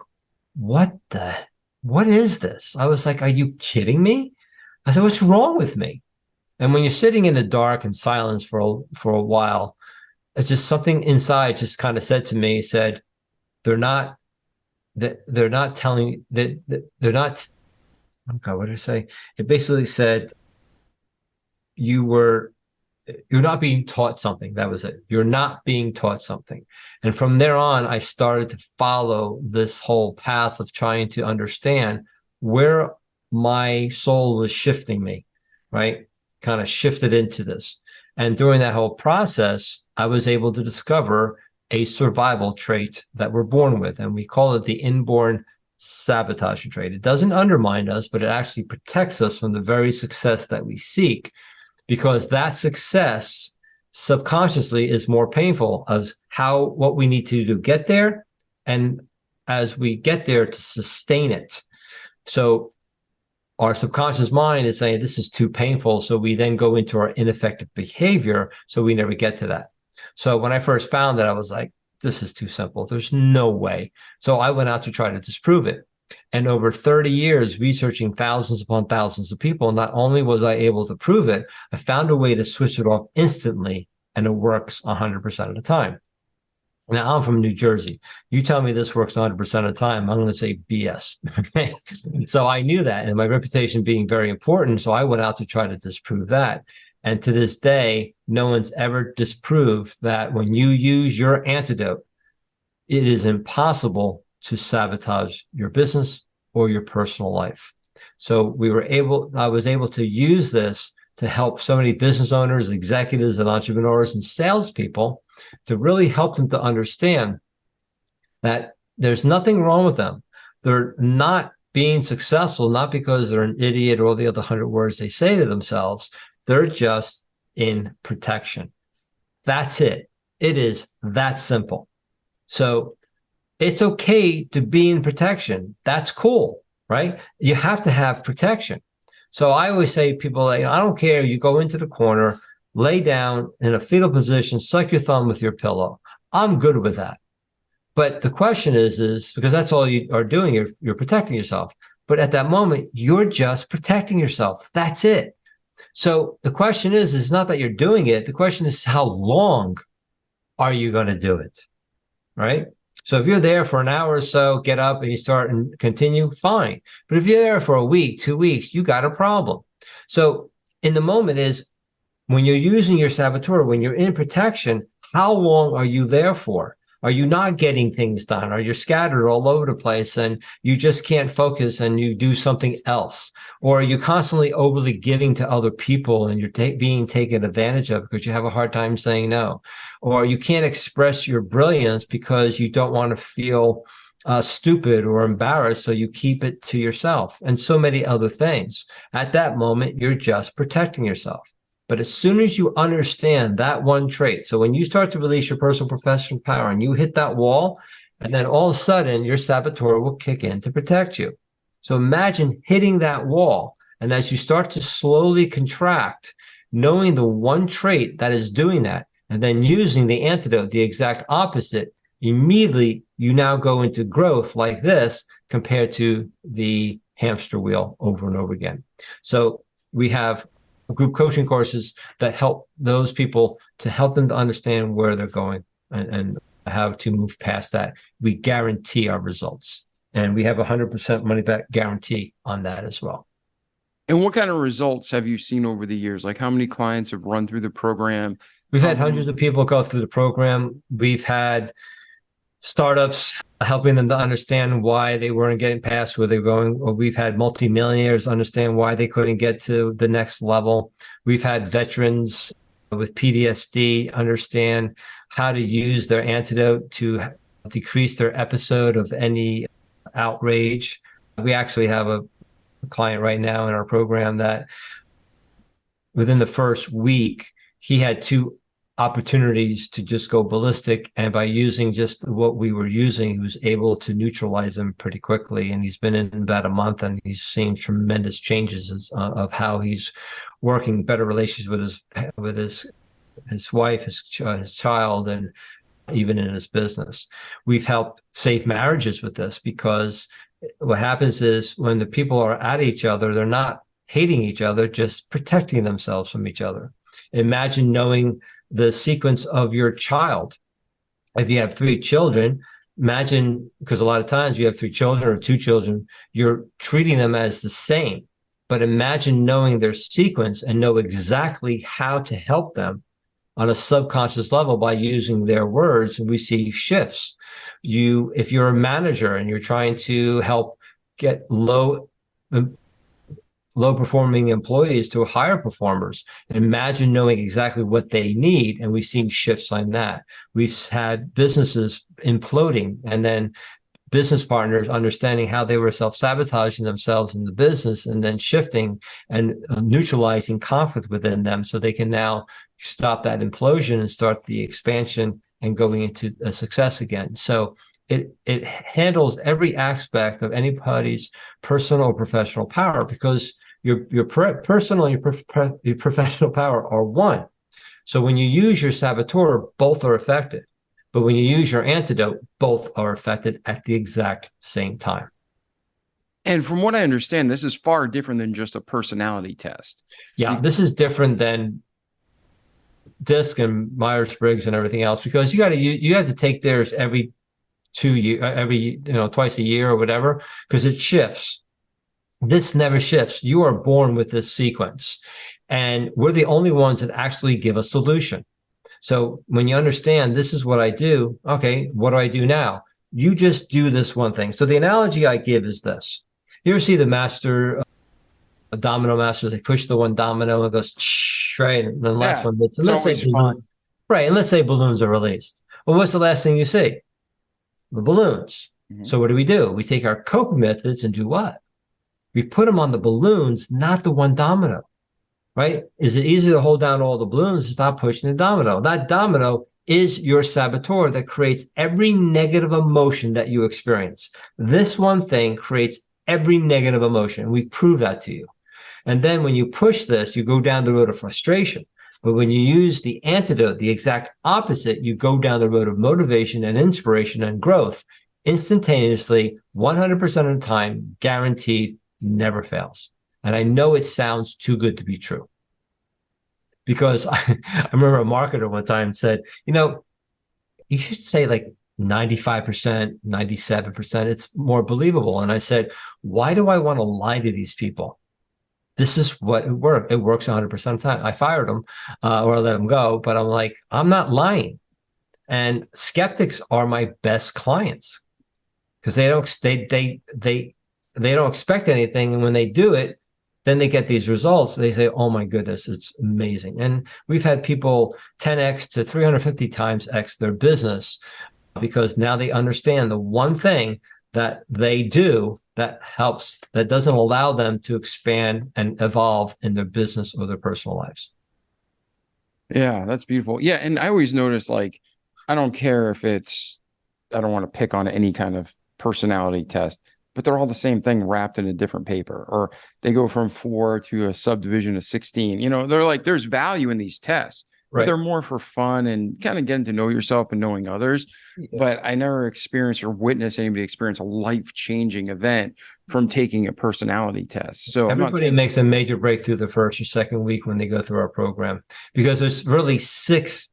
what is this? I was like, are you kidding me? I said, what's wrong with me? And when you're sitting in the dark and silence for a while, it's just something inside just kind of said to me, said, they're not telling that they're not. Okay, what did it say? It basically said, you're not being taught something. That was it. You're not being taught something. And from there on, I started to follow this whole path of trying to understand where my soul was shifting me, right? Kind of shifted into this. And during that whole process, I was able to discover a survival trait that we're born with. And we call it the inborn sabotage trait. It doesn't undermine us, but it actually protects us from the very success that we seek, because that success subconsciously is more painful as what we need to do to get there, and as we get there to sustain it. So our subconscious mind is saying this is too painful, so we then go into our ineffective behavior, so we never get to that. So when I first found that, I was like, this is too simple. There's no way. So I went out to try to disprove it. And over 30 years, researching thousands upon thousands of people, not only was I able to prove it, I found a way to switch it off instantly, and it works 100% of the time. Now, I'm from New Jersey. You tell me this works 100% of the time, I'm going to say BS. Okay? So I knew that, and my reputation being very important, so I went out to try to disprove that. And to this day, no one's ever disproved that when you use your antidote, it is impossible to sabotage your business or your personal life. So I was able to use this to help so many business owners, executives, and entrepreneurs and salespeople, to really help them to understand that there's nothing wrong with them. They're not being successful, not because they're an idiot or all the other 100 words they say to themselves. They're just in protection. That's it. It is that simple. So it's okay to be in protection. That's cool, right? You have to have protection. So I always say to people, I don't care. You go into the corner, lay down in a fetal position, suck your thumb with your pillow. I'm good with that. But the question is because that's all you are doing, you're protecting yourself. But at that moment, you're just protecting yourself. That's it. So the question is not that you're doing it. The question is, how long are you going to do it? Right? So if you're there for an hour or so, get up and you start and continue, fine. But if you're there for a week, 2 weeks, you got a problem. So in the moment is when you're using your saboteur, when you're in protection, how long are you there for? Are you not getting things done? Are you scattered all over the place and you just can't focus and you do something else? Or are you constantly overly giving to other people and you're being taken advantage of because you have a hard time saying no? Or you can't express your brilliance because you don't want to feel stupid or embarrassed, so you keep it to yourself, and so many other things. At that moment, you're just protecting yourself. But as soon as you understand that one trait, so when you start to release your personal professional power and you hit that wall, and then all of a sudden your saboteur will kick in to protect you. So imagine hitting that wall. And as you start to slowly contract, knowing the one trait that is doing that, and then using the antidote, the exact opposite, immediately you now go into growth like this compared to the hamster wheel over and over again. So we have group coaching courses that help those people to help them to understand where they're going and how to move past that. We guarantee our results, and we have 100% money back guarantee on that as well. And what kind of results have you seen over the years? Like how many clients have run through the program? We've had hundreds of people go through the program. We've had startups helping them to understand why they weren't getting past where they're going. Or we've had multimillionaires understand why they couldn't get to the next level. We've had veterans with PTSD understand how to use their antidote to decrease their episode of any outrage. We actually have a client right now in our program that within the first week, he had 2 opportunities to just go ballistic. And by using just what we were using, he was able to neutralize them pretty quickly. And he's been in about a month and he's seen tremendous changes of how he's working better relations with his wife, his child, and even in his business. We've helped save marriages with this because what happens is when the people are at each other, they're not hating each other, just protecting themselves from each other. Imagine knowing the sequence of your child. If you have 3 children, imagine, because a lot of times you have 3 children or 2 children, you're treating them as the same. But imagine knowing their sequence and know exactly how to help them on a subconscious level by using their words, and we see shifts. If you're a manager and you're trying to help get low performing employees to higher performers, imagine knowing exactly what they need, and we've seen shifts on that. We've had businesses imploding and then business partners understanding how they were self-sabotaging themselves in the business and then shifting and neutralizing conflict within them so they can now stop that implosion and start the expansion and going into a success again. So it handles every aspect of anybody's personal or professional power, because your personal and your professional power are one. So when you use your saboteur, both are affected. But when you use your antidote, both are affected at the exact same time. And from what I understand, this is far different than just a personality test. Yeah, this is different than DISC and Myers-Briggs and everything else, because you have to take theirs every 2 years, twice a year or whatever, because it shifts. This never shifts. You are born with this sequence, and we're the only ones that actually give a solution. So when you understand this is what I do, okay, what do I do now? You just do this one thing. So the analogy I give is this. You ever see the domino masters? They push the one domino and it goes, right? And the last one hits. And let's say balloon, right? And let's say balloons are released. Well, what's the last thing you see? The balloons. Mm-hmm. So what do? We take our coping methods and do what? We put them on the balloons, not the one domino. Right? Is it easier to hold down all the balloons and stop pushing the domino? That domino is your saboteur that creates every negative emotion that you experience. This one thing creates every negative emotion. We prove that to you. And then when you push this, you go down the road of frustration. But when you use the antidote, the exact opposite, you go down the road of motivation and inspiration and growth instantaneously, 100% of the time, guaranteed, never fails. And I know it sounds too good to be true. Because I remember a marketer one time said, you should say like 95%, 97%. It's more believable. And I said, why do I want to lie to these people? This is what it works. It works 100% of the time. I fired them or I let them go, but I'm like, I'm not lying. And skeptics are my best clients because they don't expect anything. And when they do it, then they get these results. They say, oh my goodness, it's amazing. And we've had people 10x to 350 times X their business because now they understand the one thing that they do that helps, that doesn't allow them to expand and evolve in their business or their personal lives. Yeah, that's beautiful. Yeah. And I always notice, like, I don't care if I don't want to pick on any kind of personality test, but they're all the same thing wrapped in a different paper, or they go from 4 to a subdivision of 16. They're like, there's value in these tests, but they're more for fun and kind of getting to know yourself and knowing others. Yeah. But I never experienced or witnessed anybody experience a life-changing event from taking a personality test. So everybody makes a major breakthrough the first or second week when they go through our program, because there's really six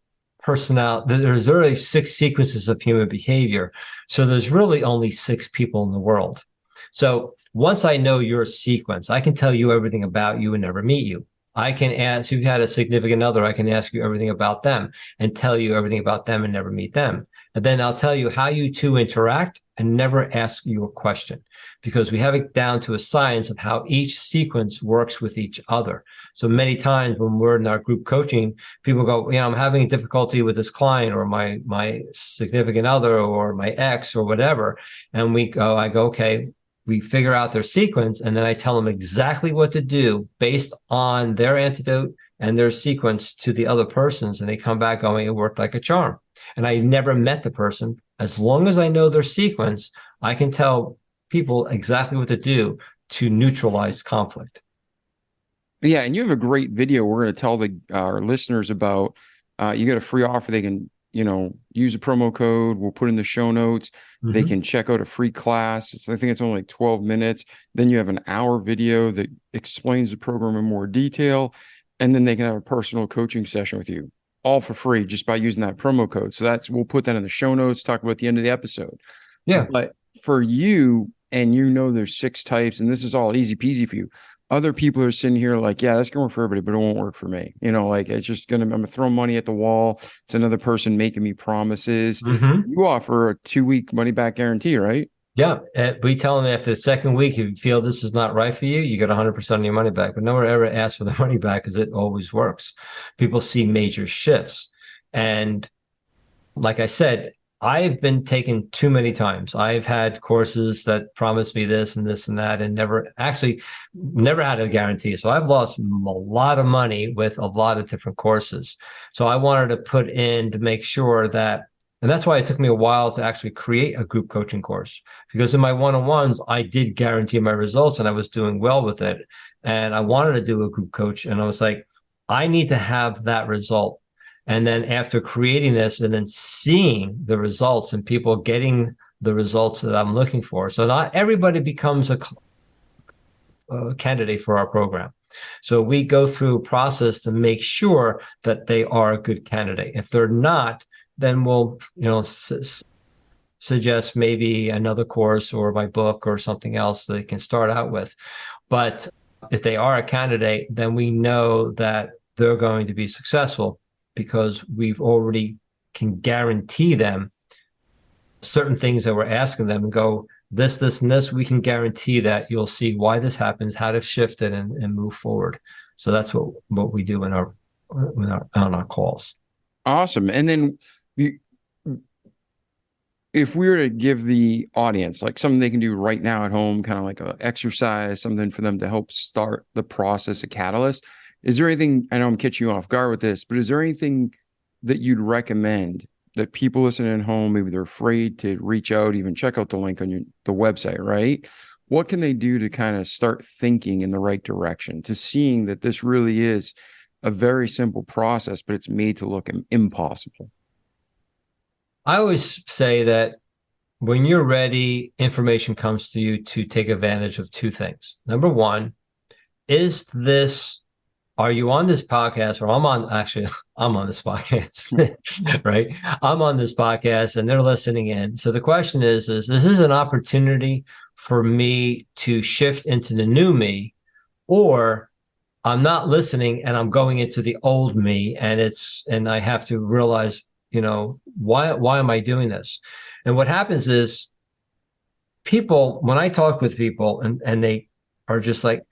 sequences of human behavior. So there's really only 6 people in the world. So once I know your sequence, I can tell you everything about you and never meet you. I can ask, you had a significant other, I can ask you everything about them and tell you everything about them and never meet them. And then I'll tell you how you two interact and never ask you a question, because we have it down to a science of how each sequence works with each other. So many times when we're in our group coaching, people go, I'm having difficulty with this client or my significant other or my ex or whatever. And I go, okay, we figure out their sequence, and then I tell them exactly what to do based on their antidote and their sequence to the other person's. And they come back going, it worked like a charm. And I never met the person. As long as I know their sequence, I can tell people exactly what to do to neutralize conflict. Yeah. And you have a great video we're going to tell our listeners about. You get a free offer. They can, use a promo code. We'll put in the show notes. Mm-hmm. They can check out a free class. I think it's only like 12 minutes. Then you have an hour video that explains the program in more detail. And then they can have a personal coaching session with you, all for free, just by using that promo code. So we'll put that in the show notes, talk about at the end of the episode. Yeah. But for you, and there's 6 types, and this is all easy peasy for you. Other people are sitting here like, yeah, that's going to work for everybody, but it won't work for me. Like, I'm going to throw money at the wall. It's another person making me promises. Mm-hmm. You offer a 2-week money back guarantee, right? Yeah. We tell them after the second week, if you feel this is not right for you, you get 100% of your money back. But no one ever asks for the money back because it always works. People see major shifts. And like I said, I've been taken too many times. I've had courses that promised me this and this and that, and never had a guarantee. So I've lost a lot of money with a lot of different courses. So I wanted to put in to make sure that, and that's why it took me a while to actually create a group coaching course, because in my one-on-ones, I did guarantee my results and I was doing well with it. And I wanted to do a group coach. And I was like, I need to have that result. And then after creating this and then seeing the results and people getting the results that I'm looking for. So not everybody becomes a candidate for our program. So we go through a process to make sure that they are a good candidate. If they're not, then we'll, suggest maybe another course or my book or something else they can start out with. But if they are a candidate, then we know that they're going to be successful, because we've already can guarantee them certain things that we're asking them and go, this, and this, we can guarantee that you'll see why this happens, how to shift it and move forward. So that's what we do on our calls. Awesome. And then if we were to give the audience like something they can do right now at home, kind of like an exercise, something for them to help start the process, a catalyst, is there anything, I know I'm catching you off guard with this, but is there anything that you'd recommend that people listening at home, maybe they're afraid to reach out, even check out the link on the website, right? what can they do to kind of start thinking in the right direction, to seeing that this really is a very simple process, but it's made to look impossible? I always say that when you're ready, information comes to you to take advantage of two things. Number one, are you on this podcast, or I'm on this podcast, right? I'm on this podcast and they're listening in. So the question is this an opportunity for me to shift into the new me, or I'm not listening and I'm going into the old me, and I have to realize, why am I doing this? And what happens is people, when I talk with people and they are just like,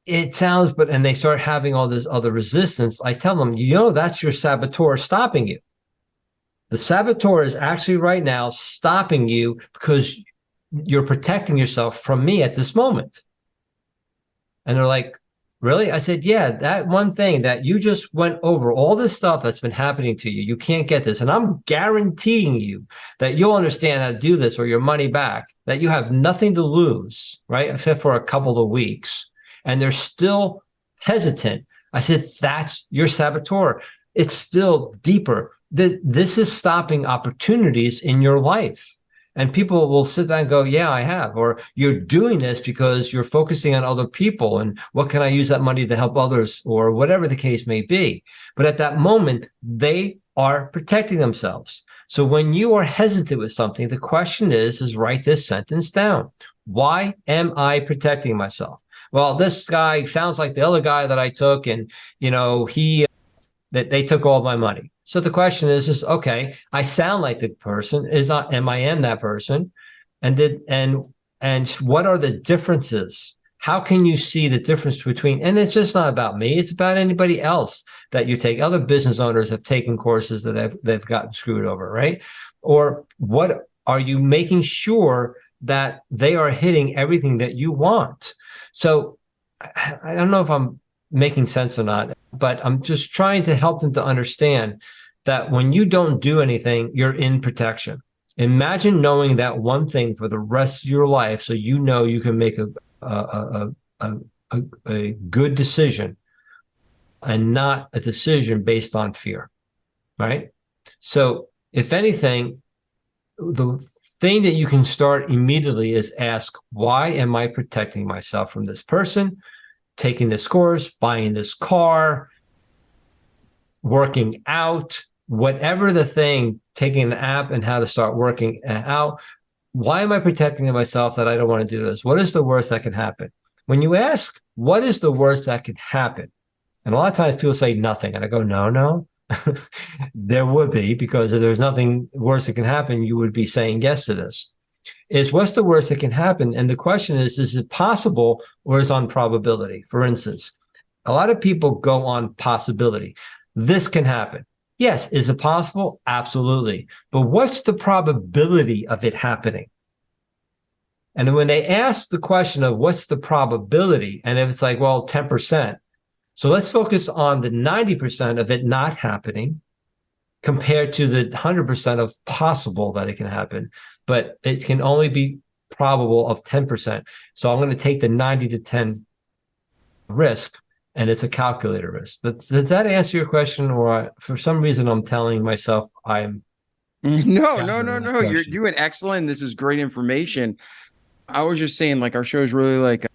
it sounds, and they start having all this other resistance, I tell them, that's your saboteur stopping you. The saboteur is actually right now stopping you because you're protecting yourself from me at this moment. And they're like, really? I said, yeah, that one thing that you just went over, all this stuff that's been happening to you, you can't get this. And I'm guaranteeing you that you'll understand how to do this or your money back, that you have nothing to lose, right? Except for a couple of weeks. And they're still hesitant. I said, that's your saboteur. It's still deeper. This is stopping opportunities in your life. And people will sit there and go, yeah, I have. Or you're doing this because you're focusing on other people. And what can I use that money to help others? Or whatever the case may be. But at that moment, they are protecting themselves. So when you are hesitant with something, the question is write this sentence down. Why am I protecting myself? Well, this guy sounds like the other guy that I took, and they took all my money. So the question is okay, I sound like the person, am I that person? And what are the differences? How can you see the difference between, and it's just not about me, it's about anybody else that you take. Other business owners have taken courses that they've gotten screwed over, right? Or what are you making sure that they are hitting everything that you want? So I don't know if I'm making sense or not, but I'm just trying to help them to understand that when you don't do anything, you're in protection. Imagine knowing that one thing for the rest of your life, so you can make a good decision and not a decision based on fear, right? So if anything, the thing that you can start immediately is ask, why am I protecting myself from this person, taking this course, buying this car, working out, whatever the thing, taking an app and how to start working out. Why am I protecting myself that I don't want to do this? What is the worst that can happen? When you ask, what is the worst that can happen? And a lot of times people say nothing. And I go, no. There would be, because if there's nothing worse that can happen, you would be saying yes to this. Is what's the worst that can happen? And the question is it possible or is it on probability? For instance, a lot of people go on possibility. This can happen. Yes. Is it possible? Absolutely. But what's the probability of it happening? And when they ask the question of what's the probability, and if it's like, well, 10%. So let's focus on the 90% of it not happening compared to the 100% of possible that it can happen. But it can only be probable of 10%. So I'm going to take the 90 to 10 risk, and it's a calculated risk. Does that answer your question? Or for some reason, I'm telling myself I'm... No. You're doing excellent. This is great information. I was just saying, like, our show is really like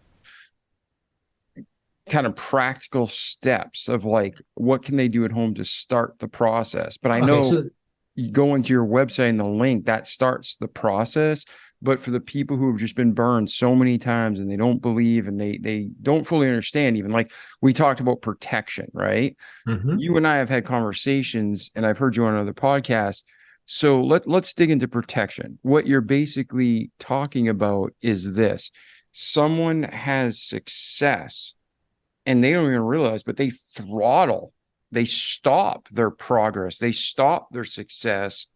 kind of practical steps of like, what can they do at home to start the process? But I know you go into your website and the link that starts the process. But for the people who have just been burned so many times and they don't believe and they don't fully understand, even like we talked about protection, right? Mm-hmm. You and I have had conversations, and I've heard you on other podcasts. So let's dig into protection. What you're basically talking about is this: someone has success and they don't even realize, but they stop their progress. They stop their success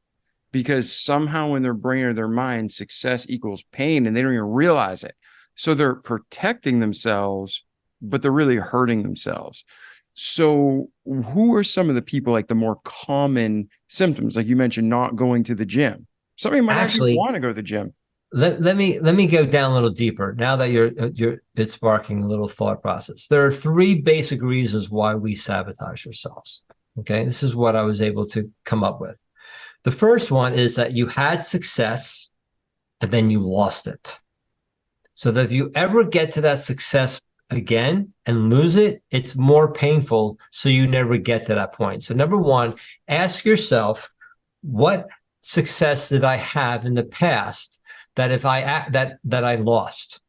because somehow in their brain or their mind, success equals pain, and they don't even realize it. So they're protecting themselves, but they're really hurting themselves. So who are some of the people, like the more common symptoms? Like you mentioned, not going to the gym. Somebody might actually want to go to the gym. let me go down a little deeper now that it's sparking a little thought process. There are three basic reasons why we sabotage ourselves. Okay, this is what I was able to come up with. The first one is that you had success and then you lost it. So that if you ever get to that success again and lose it, it's more painful. So you never get to that point. So number one, ask yourself, what success did I have in the past that I lost?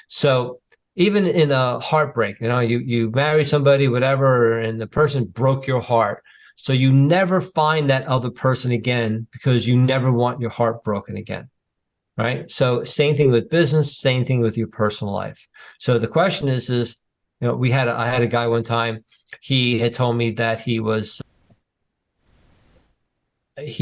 So even in a heartbreak, you marry somebody, whatever, and the person broke your heart. So you never find that other person again because you never want your heart broken again. Right. So same thing with business, same thing with your personal life. So the question is, I had a guy one time, he had told me that he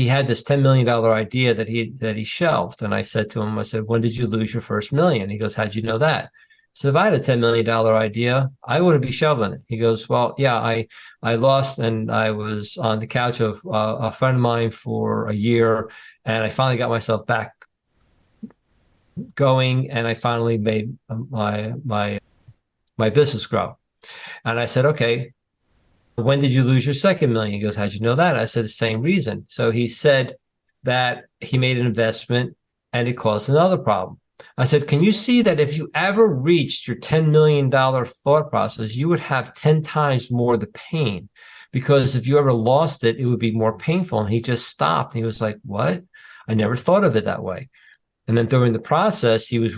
had this $10 million idea that he shelved. And I said to him, when did you lose your first million? He goes, how'd you know that? So if I had a $10 million idea, I wouldn't be shelving it. He goes, well, yeah, I lost, and I was on the couch of a friend of mine for a year, and I finally got myself back going, and I finally made my business grow. And I said, okay, when did you lose your second million? He goes, how'd you know that? I said, the same reason. So he said that he made an investment and it caused another problem. I said, can you see that if you ever reached your $10 million thought process, you would have 10 times more the pain? Because if you ever lost it, it would be more painful. And he just stopped. He was like, what? I never thought of it that way. And then during the process, he was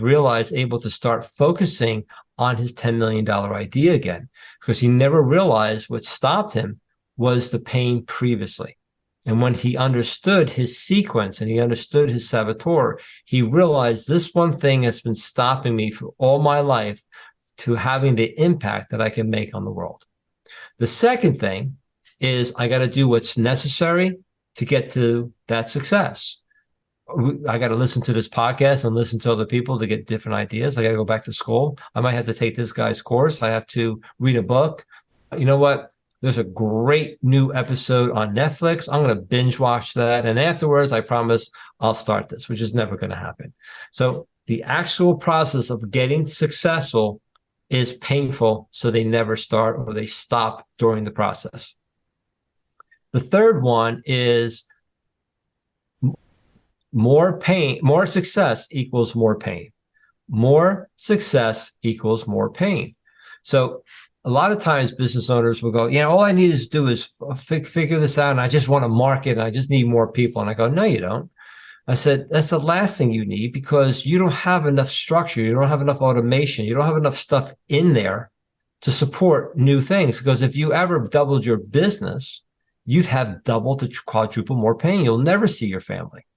able to start focusing on his $10 million idea again, because he never realized what stopped him was the pain previously. And when he understood his sequence and he understood his saboteur, he realized this one thing has been stopping me for all my life to having the impact that I can make on the world. The second thing is I got to do what's necessary to get to that success. I got to listen to this podcast and listen to other people to get different ideas. I got to go back to school. I might have to take this guy's course. I have to read a book. You know what? There's a great new episode on Netflix. I'm going to binge watch that. And afterwards, I promise I'll start this, which is never going to happen. So the actual process of getting successful is painful. So they never start, or they stop during the process. The third one is more pain, more success equals more pain. More success equals more pain. So a lot of times business owners will go, all I need to do is figure this out. And I just want to market. And I just need more people. And I go, no, you don't. I said, that's the last thing you need, because you don't have enough structure. You don't have enough automation. You don't have enough stuff in there to support new things. Because if you ever doubled your business, you'd have double to quadruple more pain. You'll never see your family.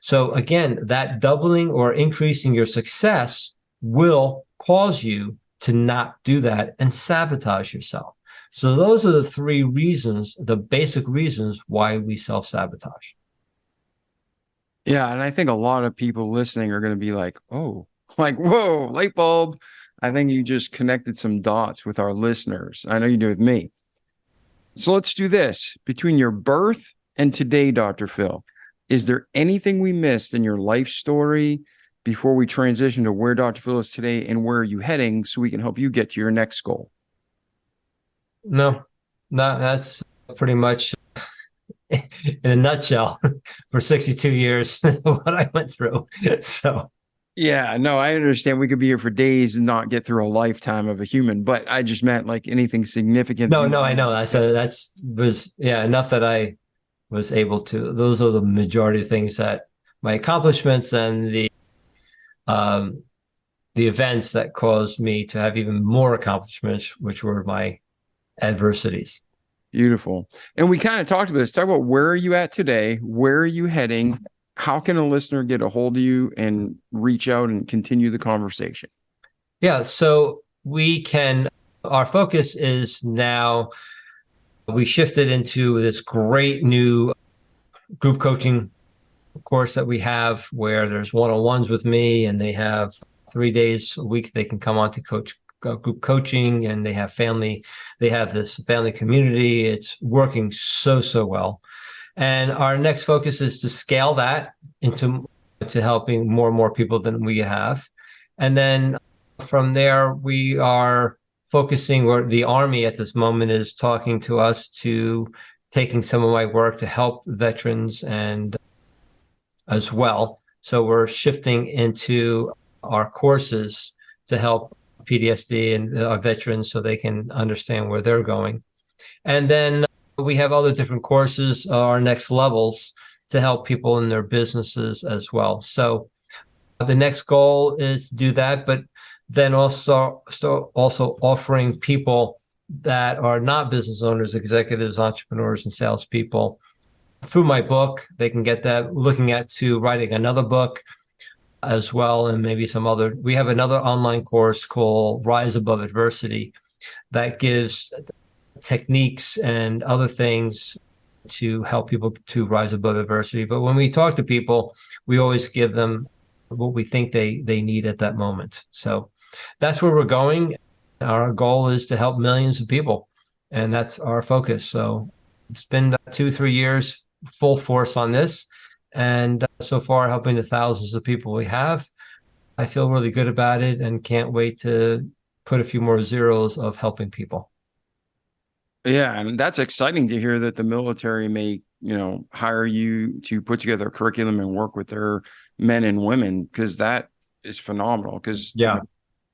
So again, that doubling or increasing your success will cause you to not do that and sabotage yourself. So those are the three reasons, the basic reasons why we self-sabotage. Yeah. And I think a lot of people listening are going to be like, oh, like, whoa, light bulb. I think you just connected some dots with our listeners. I know you do with me. So let's do this. Between your birth and today, Dr. Phil, is there anything we missed in your life story before we transition to where Dr. Phil is today and where are you heading, so we can help you get to your next goal? No, that's pretty much in a nutshell for 62 years what I went through. So yeah, no, I understand. We could be here for days and not get through a lifetime of a human, but I just meant like anything significant. No, I know. I said enough that I was able to. Those are the majority of things that my accomplishments and the events that caused me to have even more accomplishments, which were my adversities. Beautiful. And we kind of talked about this. Talk about, where are you at today? Where are you heading? How can a listener get a hold of you and reach out and continue the conversation? Yeah, so our focus is now, we shifted into this great new group coaching course that we have, where there's one-on-ones with me, and they have 3 days a week they can come on to coach group coaching, and they have this family community. It's working so well. And our next focus is to scale that into to helping more and more people than we have. And then from there, we are focusing, where the Army at this moment is talking to us to taking some of my work to help veterans and as well. So we're shifting into our courses to help PTSD and our veterans so they can understand where they're going. And then we have other different courses, our next levels, to help people in their businesses as well. So the next goal is to do that, but then also offering people that are not business owners, executives, entrepreneurs, and salespeople through my book. They can get that, looking at to writing another book as well, and maybe some other. We have another online course called Rise Above Adversity that gives techniques and other things to help people to rise above adversity. But when we talk to people, we always give them what we think they need at that moment. So that's where we're going. Our goal is to help millions of people, and that's our focus. So it's been 2-3 years full force on this, and so far helping the thousands of people we have. I feel really good about it and can't wait to put a few more zeros of helping people. Yeah, and that's exciting to hear that the military may, hire you to put together a curriculum and work with their men and women, because that is phenomenal. Because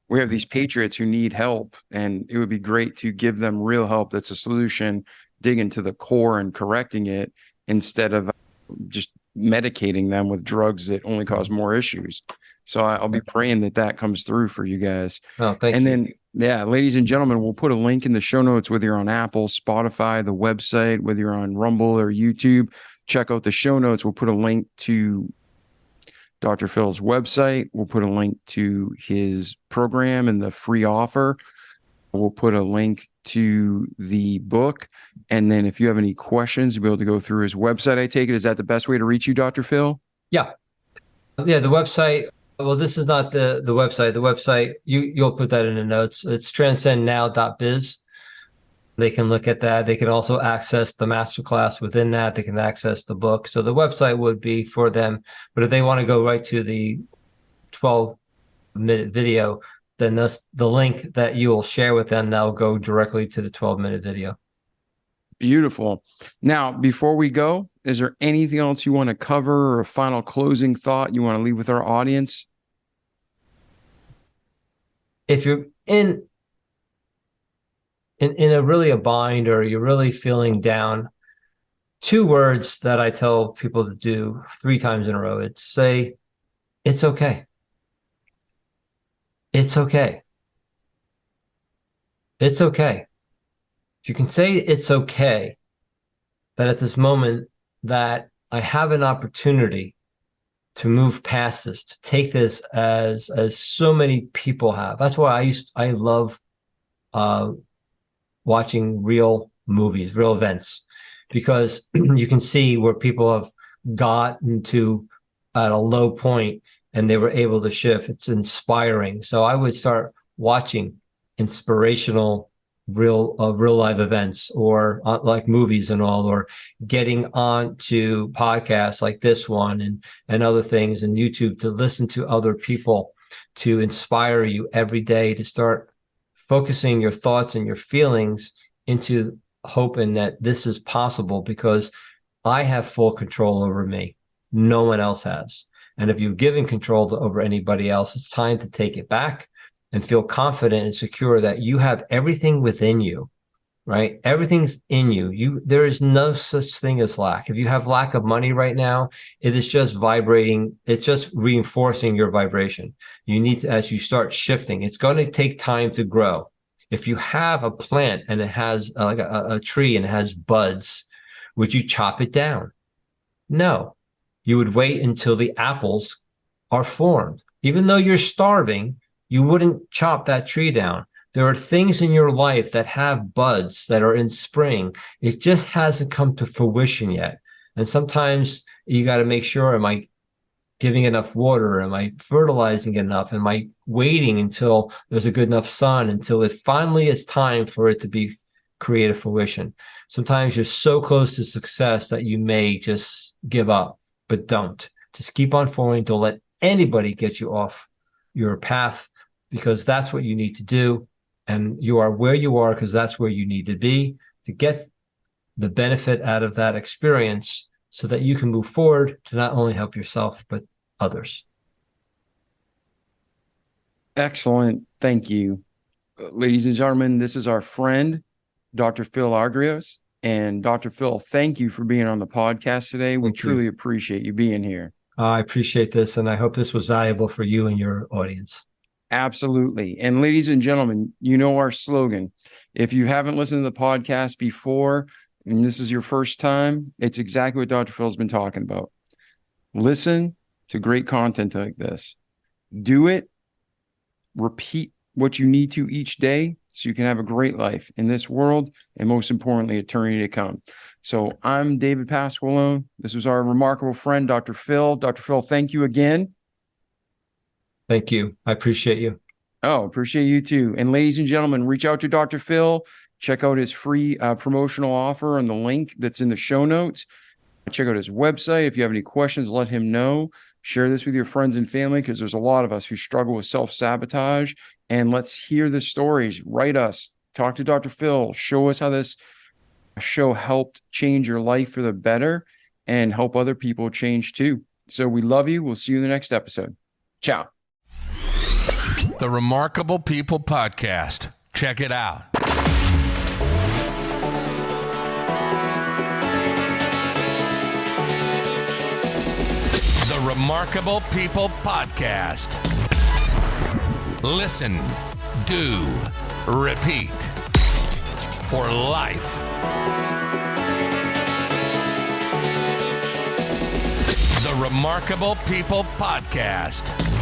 we have these patriots who need help, and it would be great to give them real help. That's a solution, dig into the core and correcting it instead of just medicating them with drugs that only cause more issues. So I'll be praying that comes through for you guys. Oh, thank you. And then, ladies and gentlemen, we'll put a link in the show notes, whether you're on Apple, Spotify, the website, whether you're on Rumble or YouTube. Check out the show notes. We'll put a link to Dr. Phil's website. We'll put a link to his program and the free offer. We'll put a link to the book. And then if you have any questions, you'll be able to go through his website. I take it. Is that the best way to reach you, Dr. Phil? Yeah. Yeah, the website. Well, this is not the website. The website, you'll put that in the notes. It's transcendnow.biz. They can look at that. They can also access the masterclass within that. They can access the book. So the website would be for them. But if they want to go right to the 12-minute video, then the link that you will share with them, they'll go directly to the 12-minute video. Beautiful. Now, before we go, is there anything else you want to cover, or a final closing thought you want to leave with our audience? If you're in a really a bind, or you're really feeling down, 2 words that I tell people to do 3 times in a row, it's say, it's okay. It's okay. It's okay. If you can say it's okay, that at this moment that I have an opportunity to move past this, to take this as so many people have. That's why I love watching real movies, real events, because you can see where people have gotten to at a low point and they were able to shift. It's inspiring. So I would start watching inspirational real live events, or like movies and all, or getting on to podcasts like this one and other things, and YouTube, to listen to other people to inspire you every day, to start focusing your thoughts and your feelings into hoping that this is possible, because I have full control over me. No one else has. And if you've given control over anybody else, it's time to take it back and feel confident and secure that you have everything within you, right? Everything's in you. There is no such thing as lack. If you have lack of money right now, it is just vibrating. It's just reinforcing your vibration. You need to, as you start shifting, it's going to take time to grow. If you have a plant and it has like a tree and it has buds, would you chop it down? No. You would wait until the apples are formed. Even though you're starving, you wouldn't chop that tree down. There are things in your life that have buds that are in spring. It just hasn't come to fruition yet. And sometimes you got to make sure, am I giving enough water? Am I fertilizing enough? Am I waiting until there's a good enough sun, until it finally is time for it to be create a fruition? Sometimes you're so close to success that you may just give up, but don't. Just keep on following. Don't let anybody get you off your path, because that's what you need to do. And you are where you are because that's where you need to be to get the benefit out of that experience so that you can move forward to not only help yourself, but others. Excellent. Thank you. Ladies and gentlemen, this is our friend, Dr. Phil Agrios. And Dr. Phil, thank you for being on the podcast today. We truly appreciate you being here. I appreciate this, and I hope this was valuable for you and your audience. Absolutely. And ladies and gentlemen, you know our slogan. If you haven't listened to the podcast before, and this is your first time, it's exactly what Dr. Phil's been talking about. Listen to great content like this. Do it. Repeat what you need to each day so you can have a great life in this world and, most importantly, eternity to come. So I'm David Pasqualone. This was our remarkable friend, Dr. Phil. Dr. Phil, thank you again. Thank you. I appreciate you. Oh, appreciate you too. And ladies and gentlemen, reach out to Dr. Phil. Check out his free promotional offer on the link that's in the show notes. Check out his website. If you have any questions, let him know. Share this with your friends and family, because there's a lot of us who struggle with self-sabotage. And let's hear the stories. Write us. Talk to Dr. Phil. Show us how this show helped change your life for the better and help other people change too. So we love you. We'll see you in the next episode. Ciao. The Remarkable People Podcast. Check it out. The Remarkable People Podcast. Listen, do, repeat for life. The Remarkable People Podcast.